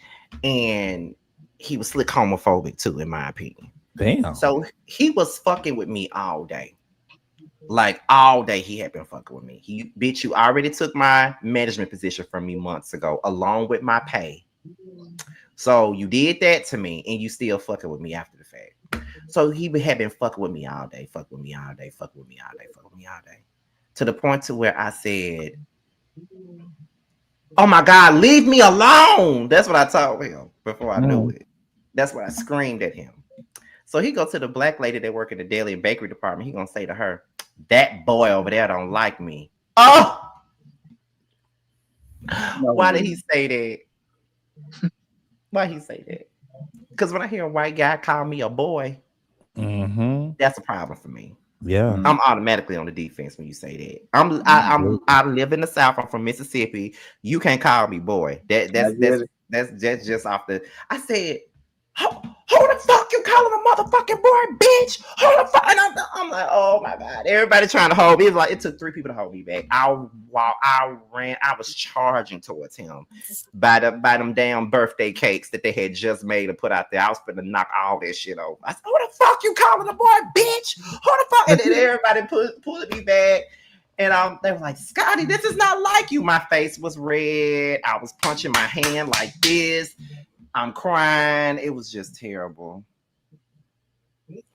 Speaker 1: and he was slick homophobic too, in my opinion.
Speaker 2: Damn.
Speaker 1: So he was fucking with me all day. Like all day he had been fucking with me. You already took my management position from me months ago, along with my pay. So you did that to me and you still fucking with me after the fact. So he had been fucking with me all day, fucking with me all day, fucking with me all day, fucking with me all day. To the point to where I said, oh my God, leave me alone. That's what I told him before I knew it. That's what I screamed at him. So he goes to the black lady that work in the deli and bakery department. He gonna say to her, that boy over there don't like me. Oh, why did he say that? Why he say that? Because when I hear a white guy call me a boy, that's a problem for me.
Speaker 2: Yeah,
Speaker 1: I'm automatically on the defense when you say that. I live in the South. I'm from Mississippi. You can't call me boy. That's just off the. I said, who the fuck you calling a motherfucking boy, bitch? Who the fuck? And I'm like, oh my God. Everybody trying to hold me. It took 3 people to hold me back. I was charging towards him by them damn birthday cakes that they had just made and put out there. I was finna knock all that shit over. I said, who the fuck you calling a boy, bitch? Who the fuck? And then everybody pulling me back. And they were like, Scotty, this is not like you. My face was red. I was punching my hand like this. I'm crying. It was just terrible.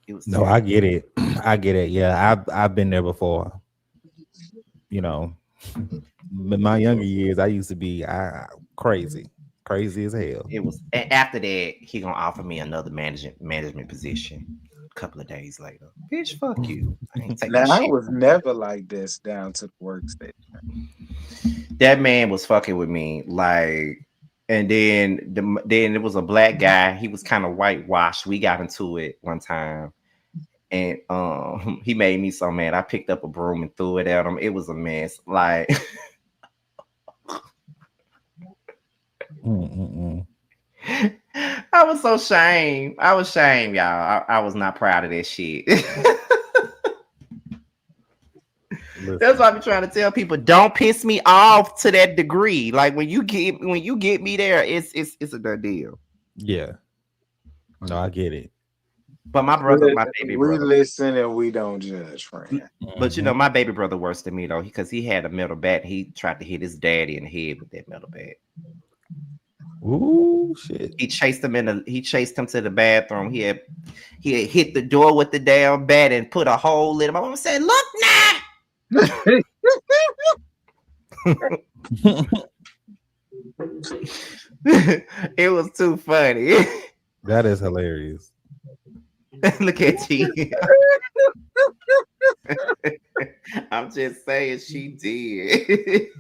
Speaker 1: It was terrible.
Speaker 2: I get it. I get it. Yeah, I've been there before. In my younger years, I used to be crazy as hell.
Speaker 1: It was after that he gonna offer me another management position. A couple of days later, bitch, fuck you.
Speaker 3: I was never like this down to the workstation.
Speaker 1: That man was fucking with me like. And then it was a black guy. He was kind of whitewashed. We got into it one time. And he made me so mad. I picked up a broom and threw it at him. It was a mess. Like I was so ashamed. I was ashamed, y'all. I was not proud of that shit. That's why I'm trying to tell people, don't piss me off to that degree. Like when you get me there, it's a done deal.
Speaker 2: Yeah. No, I get it.
Speaker 1: But my brother, my baby brother,
Speaker 3: we listen and we don't judge, friend.
Speaker 1: But my baby brother worse than me though, because he had a metal bat. He tried to hit his daddy in the head with that metal bat.
Speaker 2: Ooh, shit!
Speaker 1: He chased him to the bathroom. He had hit the door with the damn bat and put a hole in him. My mom said, "Look now." It was too funny.
Speaker 2: That is hilarious.
Speaker 1: Look at you. I'm just saying she did. She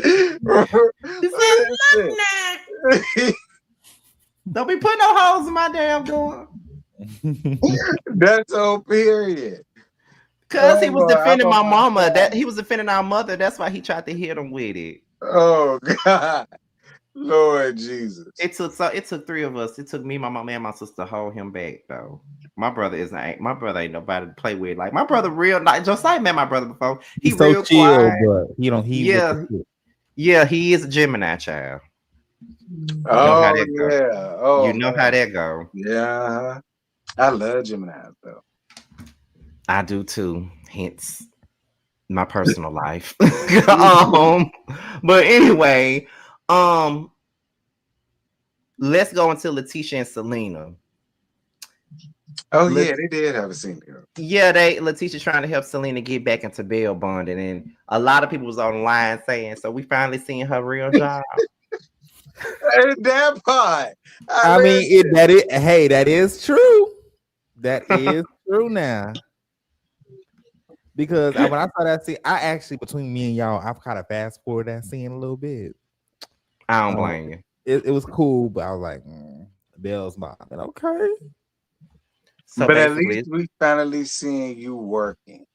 Speaker 1: said, look now. Don't be putting no holes in my damn door.
Speaker 3: That's all period.
Speaker 1: Cause he was defending my mama. That he was defending our mother. That's why he tried to hit him with it.
Speaker 3: Oh God. Lord Jesus.
Speaker 1: It took three of us. It took me, my mom, and my sister to hold him back though. My brother ain't nobody to play with. Like my brother real nice. Josiah met my brother before.
Speaker 2: He's so chill, but
Speaker 1: yeah, he is a Gemini child.
Speaker 3: Oh
Speaker 1: you know how that go.
Speaker 3: Yeah. I love Gemini though.
Speaker 1: I do too. Hence my personal life. But anyway, let's go into Letitia and Selena.
Speaker 3: Oh yeah, they did have a scene together.
Speaker 1: Yeah, Letitia trying to help Selena get back into bail bonding, and a lot of people was online saying, "So we finally seeing her real job."
Speaker 3: That part.
Speaker 2: I mean, that is true. That is true now. Because when I saw that scene, I actually, between me and y'all, I've kind of fast forwarded that scene a little bit.
Speaker 1: I don't blame you.
Speaker 2: It was cool, but I was like, Bell's mom. Okay.
Speaker 3: So but at least we finally seeing you working.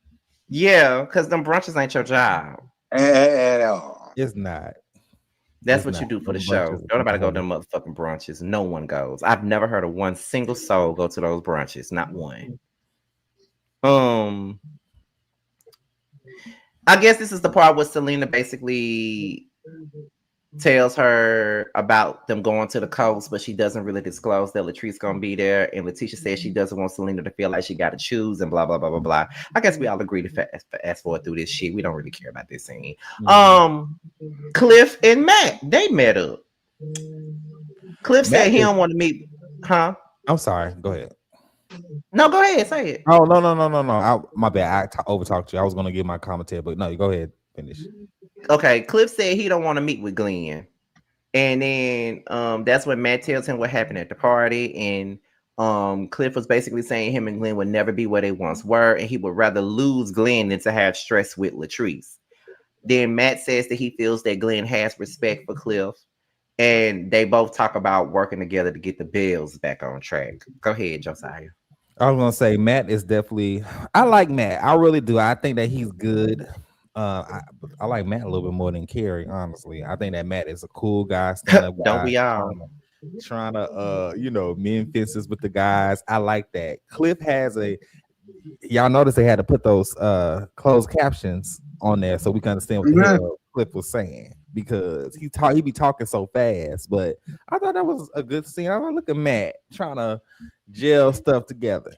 Speaker 1: Yeah, because them brunches ain't your job.
Speaker 3: At all.
Speaker 2: It's not.
Speaker 1: That's what you do for the show. Don't nobody go to them motherfucking brunches. No one goes. I've never heard of one single soul go to those brunches. Not one. I guess this is the part where Selena basically tells her about them going to the coast, but she doesn't really disclose that Latrice gonna be there. And Letitia says she doesn't want Selena to feel like she got to choose and blah blah blah blah blah. I guess we all agree to fast forward through this shit. We don't really care about this scene. Cliff and Matt, they met up. Cliff said he don't want to meet. Huh?
Speaker 2: I'm sorry. Go ahead.
Speaker 1: No, go ahead. Say it.
Speaker 2: Oh no. My bad. I overtalked you. I was gonna give my commentary, but no, you go ahead. Finish.
Speaker 1: Okay, Cliff said he don't want to meet with Glenn, and then that's when Matt tells him what happened at the party, and Cliff was basically saying him and Glenn would never be where they once were, and he would rather lose Glenn than to have stress with Latrice. Then Matt says that he feels that Glenn has respect for Cliff, and they both talk about working together to get the Bells back on track. Go ahead, Josiah.
Speaker 2: I was gonna say Matt is definitely. I like Matt. I really do. I think that he's good. I like Matt a little bit more than Carrie, honestly. I think that Matt is a cool guy. Stand-up guy.
Speaker 1: Don't we all?
Speaker 2: Trying to mend fences with the guys. I like that. Cliff has y'all notice they had to put those closed captions on there so we can understand what the hell Cliff was saying, because he be talking so fast. But I thought that was a good scene. I was like, look at Matt trying to gel stuff together.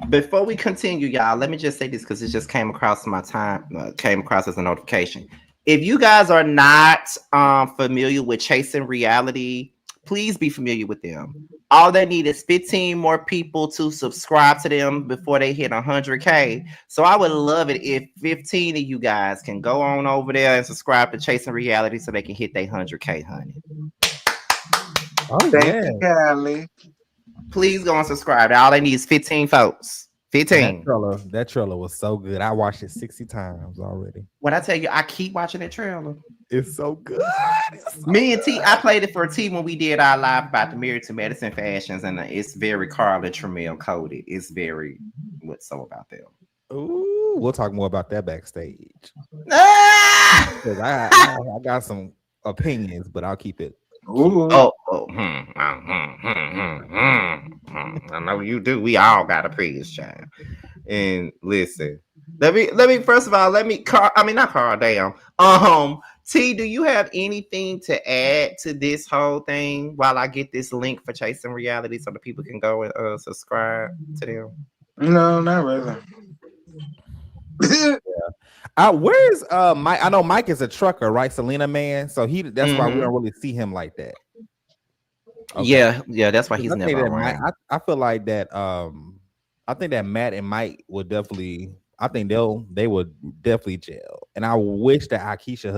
Speaker 1: Before we continue, y'all, let me just say this because it just came across as a notification. If you guys are not familiar with Chasing Reality, please be familiar with them. All they need is 15 more people to subscribe to them before they hit 100K. So I would love it if 15 of you guys can go on over there and subscribe to Chasing Reality so they can hit their 100K, honey.
Speaker 2: Oh, thank you,
Speaker 3: Callie.
Speaker 1: Please go and subscribe. All they need is 15 folks. 15.
Speaker 2: That trailer was so good. I watched it 60 times already.
Speaker 1: When I tell you, I keep watching that trailer.
Speaker 2: It's so good.
Speaker 1: Me and T, I played it for T when we did our live about the Married to Medicine fashions, and it's very Carla Tramiel coded. It's very what's so about them.
Speaker 2: Ooh, we'll talk more about that backstage.
Speaker 1: Ah!
Speaker 2: I got some opinions, but I'll keep it.
Speaker 1: I know you do. We all got a previous child. And listen, let me first of all, not Carl down. T, do you have anything to add to this whole thing while I get this link for Chasing Reality so that people can go and subscribe to them?
Speaker 3: No, not really.
Speaker 2: Where's Mike? I know Mike is a trucker, right? Selena man. So that's why we don't really see him like that.
Speaker 1: Okay. Yeah, that's why he's never around.
Speaker 2: I feel like that. I think that Matt and Mike would definitely. I think they would definitely gel. And I wish that Akeisha and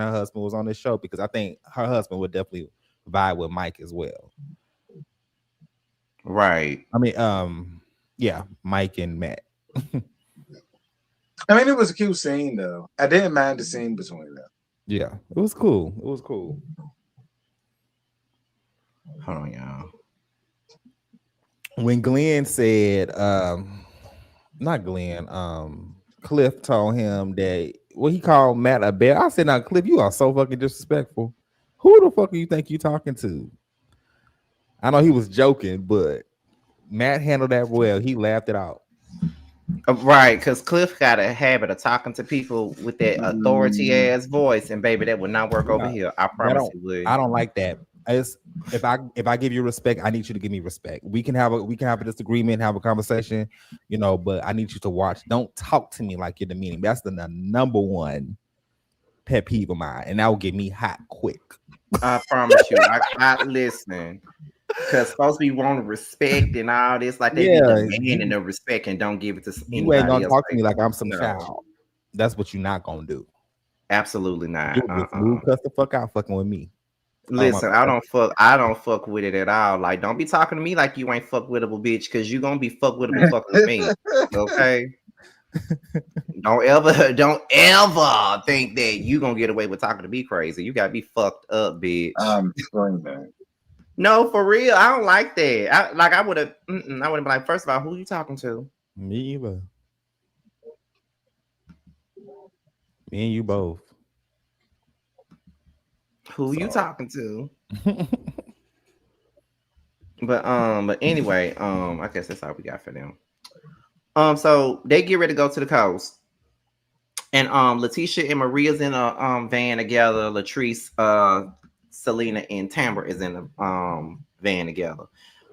Speaker 2: her husband was on this show, because I think her husband would definitely vibe with Mike as well.
Speaker 1: Right.
Speaker 2: I mean, yeah, Mike and Matt.
Speaker 3: I mean, it was a cute scene though. I didn't mind the scene between them.
Speaker 2: Yeah, it was cool. It was cool.
Speaker 1: Hold on, y'all.
Speaker 2: When Glenn said, not Glenn, Cliff told him that what he called Matt a bear. I said, now Cliff, you are so fucking disrespectful. Who the fuck do you think you talking to? I know he was joking, but Matt handled that well. He laughed it out.
Speaker 1: Right, because Cliff got a habit of talking to people with that authority ass voice, and baby, that would not work over here. I promise you would.
Speaker 2: I don't like that. If I give you respect, I need you to give me respect. We can have a disagreement, have a conversation, but I need you to watch. Don't talk to me like you're the meaning. That's the number one pet peeve of mine, and that will get me hot quick.
Speaker 1: I promise you. I listen. Because supposed to be wanting respect and all this, like they be demanding the respect and don't give it to anybody.
Speaker 2: You ain't gonna talk to me like I'm some child. That's what you're not gonna do.
Speaker 1: Absolutely not.
Speaker 2: Move cuss the fuck out fucking with me.
Speaker 1: Listen, I don't fuck with it at all. Like, don't be talking to me like you ain't fuck wittable, bitch, because you gonna be fuck wittable fucking with me. Okay. Don't ever think that you gonna get away with talking to me crazy. You gotta be fucked up, bitch. No, for real. I don't like that. I would have been like, first of all, who you talking to?
Speaker 2: Me either. Me and you both.
Speaker 1: Who you talking to? But anyway, I guess that's all we got for them. So they get ready to go to the coast. And Letitia and Maria's in a van together. Latrice, Selena and Tamara is in the van together.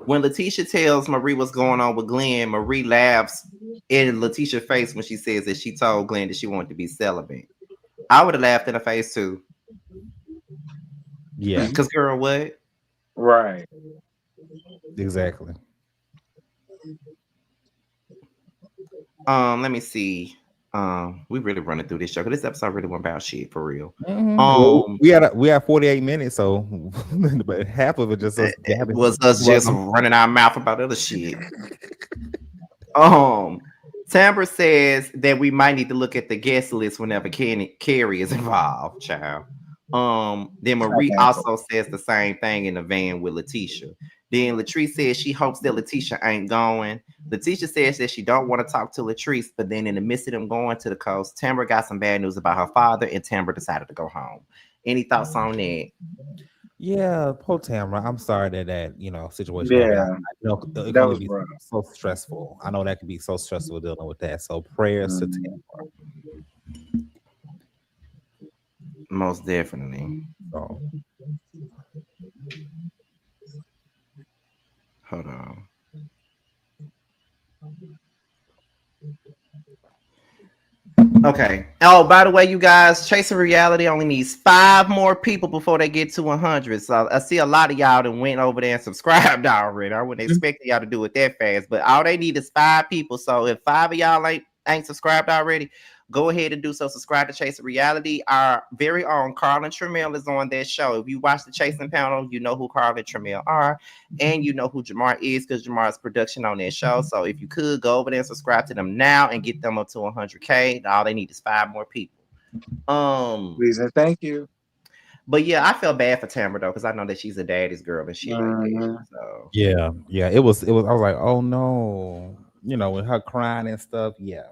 Speaker 1: When Letitia tells Marie what's going on with Glenn, Marie laughs in Letitia's face when she says that she told Glenn that she wanted to be celibate. I would have laughed in her face too.
Speaker 2: Yeah.
Speaker 1: Because girl, what?
Speaker 3: Right.
Speaker 2: Exactly.
Speaker 1: Let me see. We really running through this show because this episode really went about shit for real.
Speaker 2: Mm-hmm. We had 48 minutes, so but half of it just
Speaker 1: was us just running our mouth about other shit. Tamara says that we might need to look at the guest list whenever Carrie is involved, child. Then Marie also says the same thing in the van with Letitia. Then Latrice says she hopes that Letitia ain't going. Letitia says that she don't want to talk to Latrice, but then in the midst of them going to the coast, Tamara got some bad news about her father, and Tamara decided to go home. Any thoughts on that?
Speaker 2: Yeah, poor Tamara. I'm sorry that situation.
Speaker 3: Yeah,
Speaker 2: it can be so stressful. I know that can be so stressful dealing with that. So prayers to Tamara.
Speaker 1: Most definitely.
Speaker 2: So.
Speaker 1: Hold on. Okay. Oh, by the way, you guys, Chasing Reality only needs 5 more people before they get to 100. So I see a lot of y'all that went over there and subscribed already. I wouldn't expect y'all to do it that fast, but all they need is 5 people. So if 5 of y'all ain't subscribed already, go ahead and do so. Subscribe to Chasing Reality. Our very own Carlin Trammell is on that show. If you watch the Chasing panel, you know who Carlin Trammell are, and you know who Jamar is because Jamar's production on that show. So if you could go over there and subscribe to them now and get them up to 100K, all they need is 5 more people.
Speaker 3: Please and thank you.
Speaker 1: But yeah, I feel bad for Tamara though because I know that she's a daddy's girl and shit like that. So
Speaker 2: yeah, it was. I was like, oh no, with her crying and stuff. Yeah.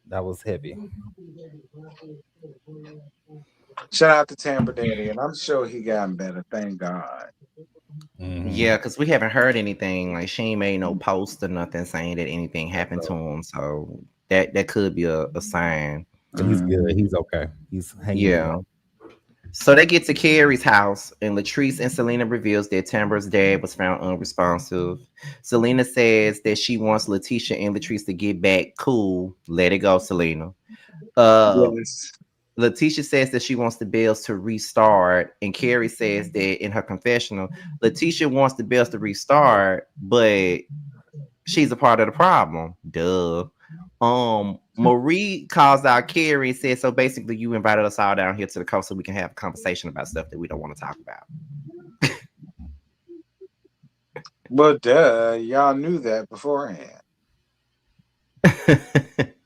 Speaker 2: That was heavy.
Speaker 3: Shout out to Tampa Daddy, and I'm sure he gotten better. Thank God.
Speaker 1: Mm-hmm. Yeah, because we haven't heard anything. Like she ain't made no post or nothing saying that anything happened to him. So that could be a sign.
Speaker 2: He's good. He's okay. He's hanging out.
Speaker 1: So they get to Carrie's house, and Latrice and Selena reveals that Tamara's dad was found unresponsive. Selena says that she wants Letitia and Latrice to get back cool. Let it go, Selena.
Speaker 3: Yes.
Speaker 1: Letitia says that she wants the Bells to restart, and Carrie says that in her confessional, Letitia wants the Bells to restart, but she's a part of the problem. Duh. Marie calls out Carrie and says, so basically you invited us all down here to the coast so we can have a conversation about stuff that we don't want to talk about.
Speaker 3: Well, duh, y'all knew that beforehand.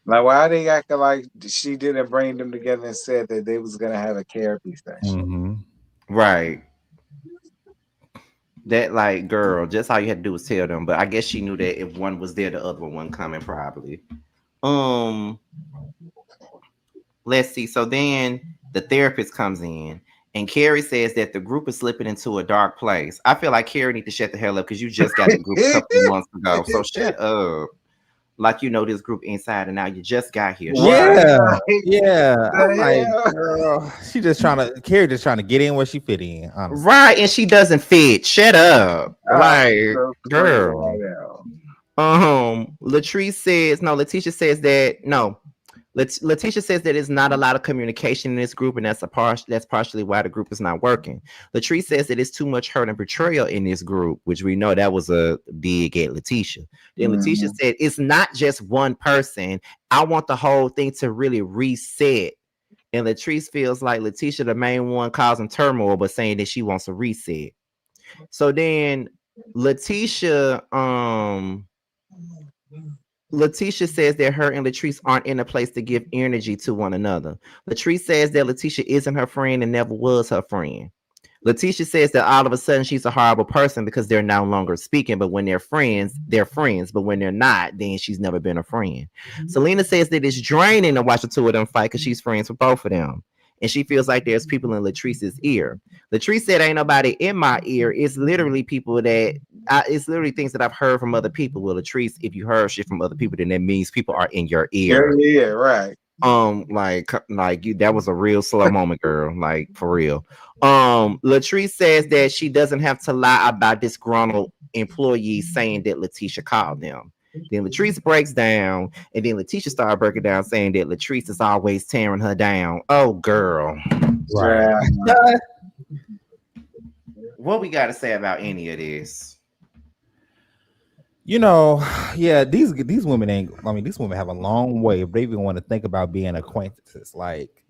Speaker 3: Like, why they acting like she didn't bring them together and said that they was gonna have a therapy session?
Speaker 2: Mm-hmm.
Speaker 1: Right. That like, girl, just all you had to do was tell them. But I guess she knew that if one was there, the other one wasn't coming probably. Let's see. So then the therapist comes in and Carrie says that the group is slipping into a dark place. I feel like Carrie need to shut the hell up because you just got the group a couple of months ago. So shut up. Like you know this group inside and now you just got here.
Speaker 2: Yeah. I'm like, girl, Carrie just trying to get in where she fit in. Honestly.
Speaker 1: Right, and she doesn't fit. Shut up. Like, girl. Letitia says that Letitia says that it's not a lot of communication in this group, and that's partially why the group is not working. Latrice says that it's too much hurt and betrayal in this group, which we know that was a big at Letitia. Then Letitia said it's not just one person. I want the whole thing to really reset. And Latrice feels like Letitia, the main one, causing turmoil, but saying that she wants a reset. So then Letitia says that her and Latrice aren't in a place to give energy to one another. Latrice says that Letitia isn't her friend and never was her friend. Letitia says that all of a sudden she's a horrible person because they're no longer speaking, but when they're friends, but when they're not, then she's never been a friend. Selena says that it's draining to watch the two of them fight because she's friends with both of them. And she feels like there's people in Latrice's ear. Latrice said, ain't nobody in my ear. It's literally people it's literally things that I've heard from other people. Well, Latrice, if you heard shit from other people, then that means people are in your ear.
Speaker 3: Yeah, right.
Speaker 1: That was a real slow moment, girl. Like, for real. Latrice says that she doesn't have to lie about disgruntled employees saying that Letitia called them. Then Latrice breaks down, and then Letitia started breaking down, saying that Latrice is always tearing her down. Oh, girl.
Speaker 2: Right.
Speaker 1: What we got to say about any of this?
Speaker 2: You know, yeah, these women these women have a long way if they even want to think about being acquaintances. Like,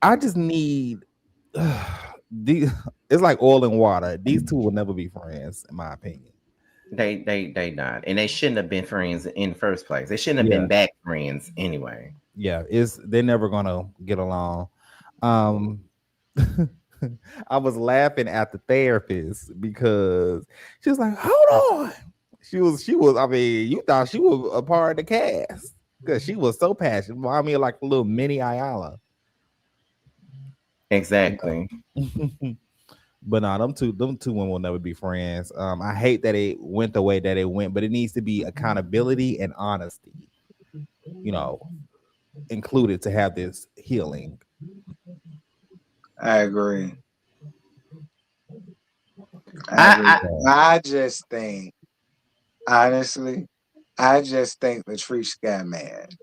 Speaker 2: I just need it's like oil and water. These two will never be friends, in my opinion.
Speaker 1: They not, and they shouldn't have been friends in the first place. They shouldn't have been back friends anyway.
Speaker 2: Yeah, they're never gonna get along. I was laughing at the therapist because she was like, "Hold on." She was. I mean, you thought she was a part of the cast because she was so passionate. I mean, like a little mini Ayala.
Speaker 1: Exactly.
Speaker 2: But no, them two women will never be friends. I hate that it went the way that it went, but it needs to be accountability and honesty, included to have this healing.
Speaker 3: I agree. I just think, honestly, Latrice got mad.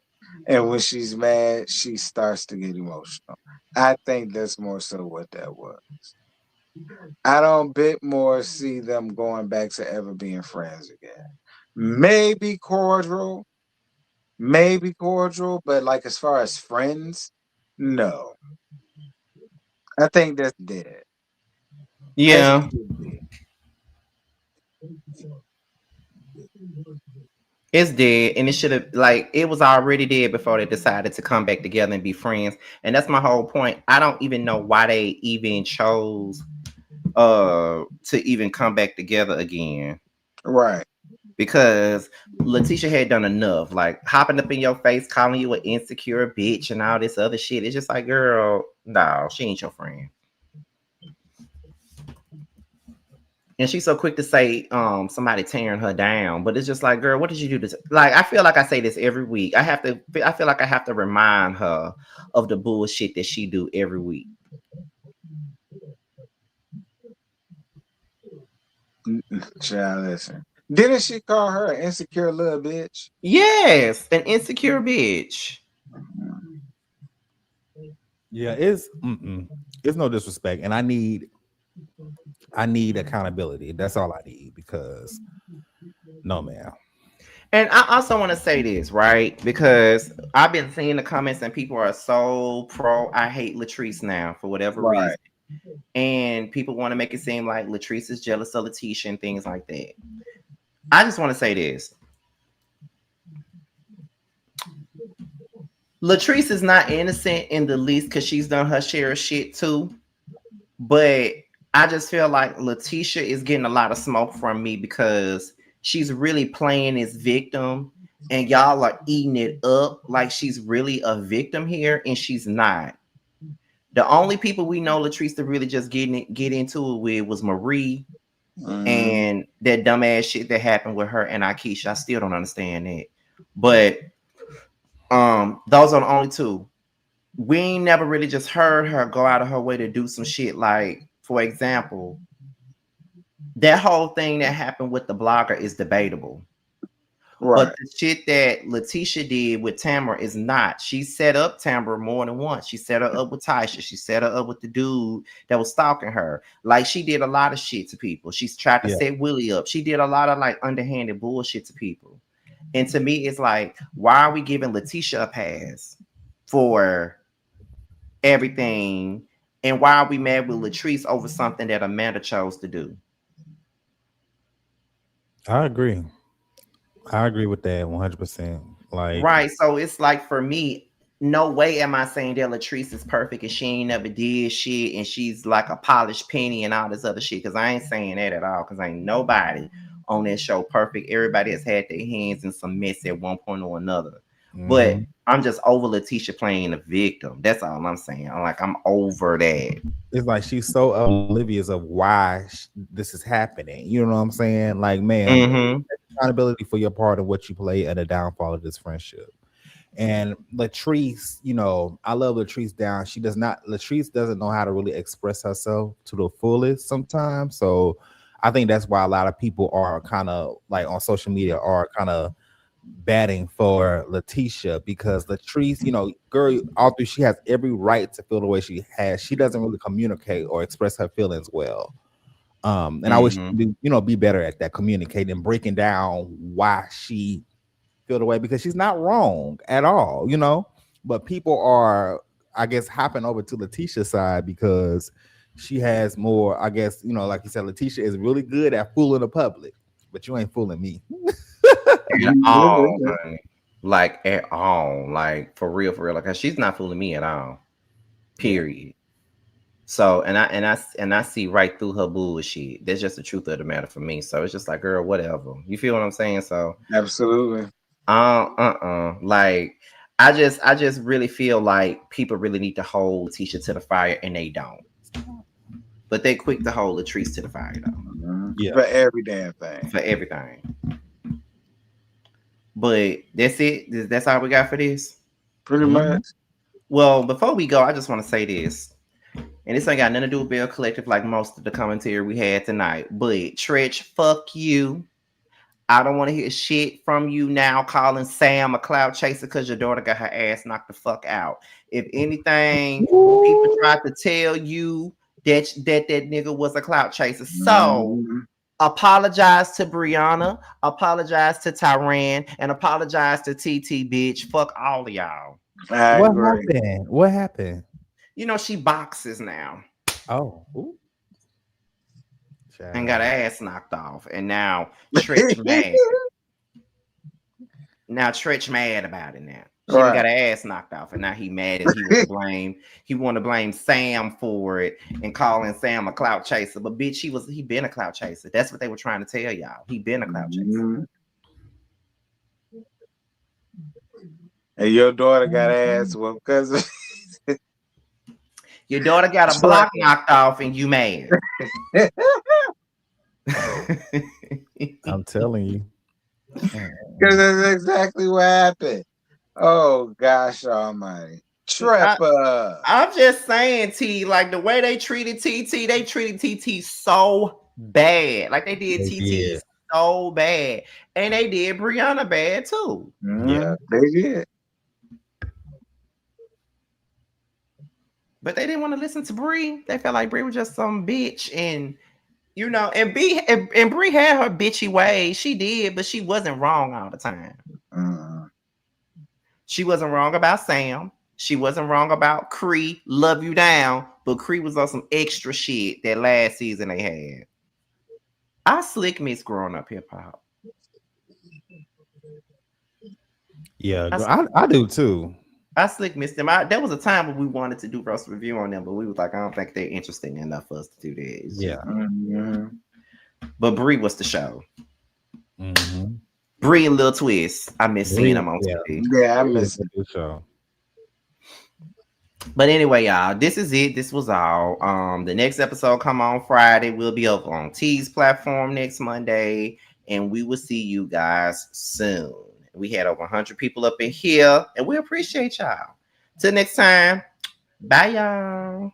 Speaker 3: And when she's mad, she starts to get emotional. I think that's more so what that was. I don't bit more see them going back to ever being friends again. Maybe cordial, but like as far as friends, no. I think that's dead.
Speaker 1: Yeah. It's dead, and it should have it was already dead before they decided to come back together and be friends. And that's my whole point. I don't even know why they even chose to even come back together again.
Speaker 3: Right.
Speaker 1: Because Letitia had done enough, like hopping up in your face, calling you an insecure bitch and all this other shit. It's just like, girl, no, she ain't your friend. And she's so quick to say somebody tearing her down, but it's just like, girl, what did you do this? Like, I feel like I say this every week. I feel like I have to remind her of the bullshit that she do every week.
Speaker 3: Child, listen. Didn't she call her an insecure little bitch?
Speaker 1: Yes, an insecure bitch.
Speaker 2: Yeah, it's no disrespect, and I need accountability. That's all I need, because no, man.
Speaker 1: And I also want to say this, right? Because I've been seeing the comments and people are so pro I hate Latrice now for whatever reason. And people want to make it seem like Latrice is jealous of Letitia and things like that. I just want to say this. Latrice is not innocent in the least because she's done her share of shit too. But I just feel like Letitia is getting a lot of smoke from me because she's really playing as victim and y'all are eating it up like she's really a victim here and she's not. The only people we know Latrice to really just get into it with was Marie and that dumbass shit that happened with her and Akeisha. I still don't understand it. But those are the only two. We ain't never really just heard her go out of her way to do some shit. Like, for example, that whole thing that happened with the blogger is debatable. Right. But the shit that Letitia did with Tamara is not. She set up Tamara more than once. She set her up with Taisha. She set her up with the dude that was stalking her. Like, she did a lot of shit to people. She's tried to set Willie up. She did a lot of like underhanded bullshit to people. And to me, it's like, why are we giving Letitia a pass for everything? And why are we mad with Latrice over something that Amanda chose to do?
Speaker 2: I agree with that 100%. Like,
Speaker 1: right. So it's like, for me, no way am I saying that Latrice is perfect and she ain't never did shit and she's like a polished penny and all this other shit. Because I ain't saying that at all. Because ain't nobody on that show perfect. Everybody has had their hands in some mess at one point or another. But I'm just over Letitia playing the victim. That's all I'm saying. I'm over that.
Speaker 2: It's like she's so oblivious of why this is happening. You know what I'm saying? Like, man, accountability for your part of what you play and the downfall of this friendship. And Latrice, you know, I love Latrice down. Latrice doesn't know how to really express herself to the fullest sometimes. So I think that's why a lot of people are kind of like on social media are kind of batting for Letitia, because Latrice, you know, girl, although she has every right to feel the way she has, she doesn't really communicate or express her feelings well. And I wish she'd be better at that, communicating and breaking down why she feel the way, because she's not wrong at all, you know. But people are, I guess, hopping over to Letitia's side because she has more, I guess, you know, like you said, Letitia is really good at fooling the public, but you ain't fooling me.
Speaker 1: At all, like at all, like for real, like she's not fooling me at all. Period. So and I see right through her bullshit. That's just the truth of the matter for me. So it's just like, girl, whatever. You feel what I'm saying? So
Speaker 3: absolutely.
Speaker 1: Like I just really feel like people really need to hold Letitia to the fire, and they don't. But they quick to hold Latrice to the fire though.
Speaker 3: Yeah, for every damn thing.
Speaker 1: For everything. But that's it. That's all we got for this.
Speaker 3: Pretty much.
Speaker 1: Well, before we go, I just want to say this. And this ain't got nothing to do with Bell Collective like most of the commentary we had tonight. But Tretch, fuck you. I don't want to hear shit from you now calling Sam a cloud chaser because your daughter got her ass knocked the fuck out. If anything, people tried to tell you that nigga was a cloud chaser. So apologize to Brianna, apologize to Tyran, and apologize to TT, bitch. Fuck all of y'all.
Speaker 2: What happened?
Speaker 1: You know, she boxes now.
Speaker 2: Oh.
Speaker 1: And got her ass knocked off. And now Tretch mad. Now Tretch mad about it now. She got her ass knocked off, and now he mad, and he want to blame Sam for it and calling Sam a clout chaser. But bitch, he been a clout chaser. That's what they were trying to tell y'all. He been a clout chaser.
Speaker 3: And your daughter got ass whooped because
Speaker 1: your daughter got a block knocked off, and you mad.
Speaker 2: I'm telling you.
Speaker 3: Because that's exactly what happened. Oh gosh almighty. Trapper.
Speaker 1: I'm just saying, T, like the way they treated TT, they treated TT so bad. Like they did TT so bad. And they did Brianna bad too.
Speaker 3: Yeah, they did.
Speaker 1: But they didn't want to listen to Brie. They felt like Brie was just some bitch. And you know, and Brie had her bitchy ways. She did, but she wasn't wrong all the time. She wasn't wrong about Sam. She wasn't wrong about Cree. Love you down. But Cree was on some extra shit that last season they had. I slick miss growing up hip hop.
Speaker 2: Yeah, I do too.
Speaker 1: I slick missed them. There was a time when we wanted to do roast review on them, but we was like, I don't think they're interesting enough for us to do this.
Speaker 2: Yeah.
Speaker 3: Mm-hmm.
Speaker 1: But Bree was the show.
Speaker 2: Mm-hmm.
Speaker 1: Bree and Lil Twist. I miss seeing them on TV.
Speaker 3: Yeah, I miss
Speaker 2: the show.
Speaker 1: But anyway, y'all, this is it. This was all. The next episode come on Friday. We'll be over on T's platform next Monday, and we will see you guys soon. We had over 100 people up in here, and we appreciate y'all. Till next time, bye, y'all.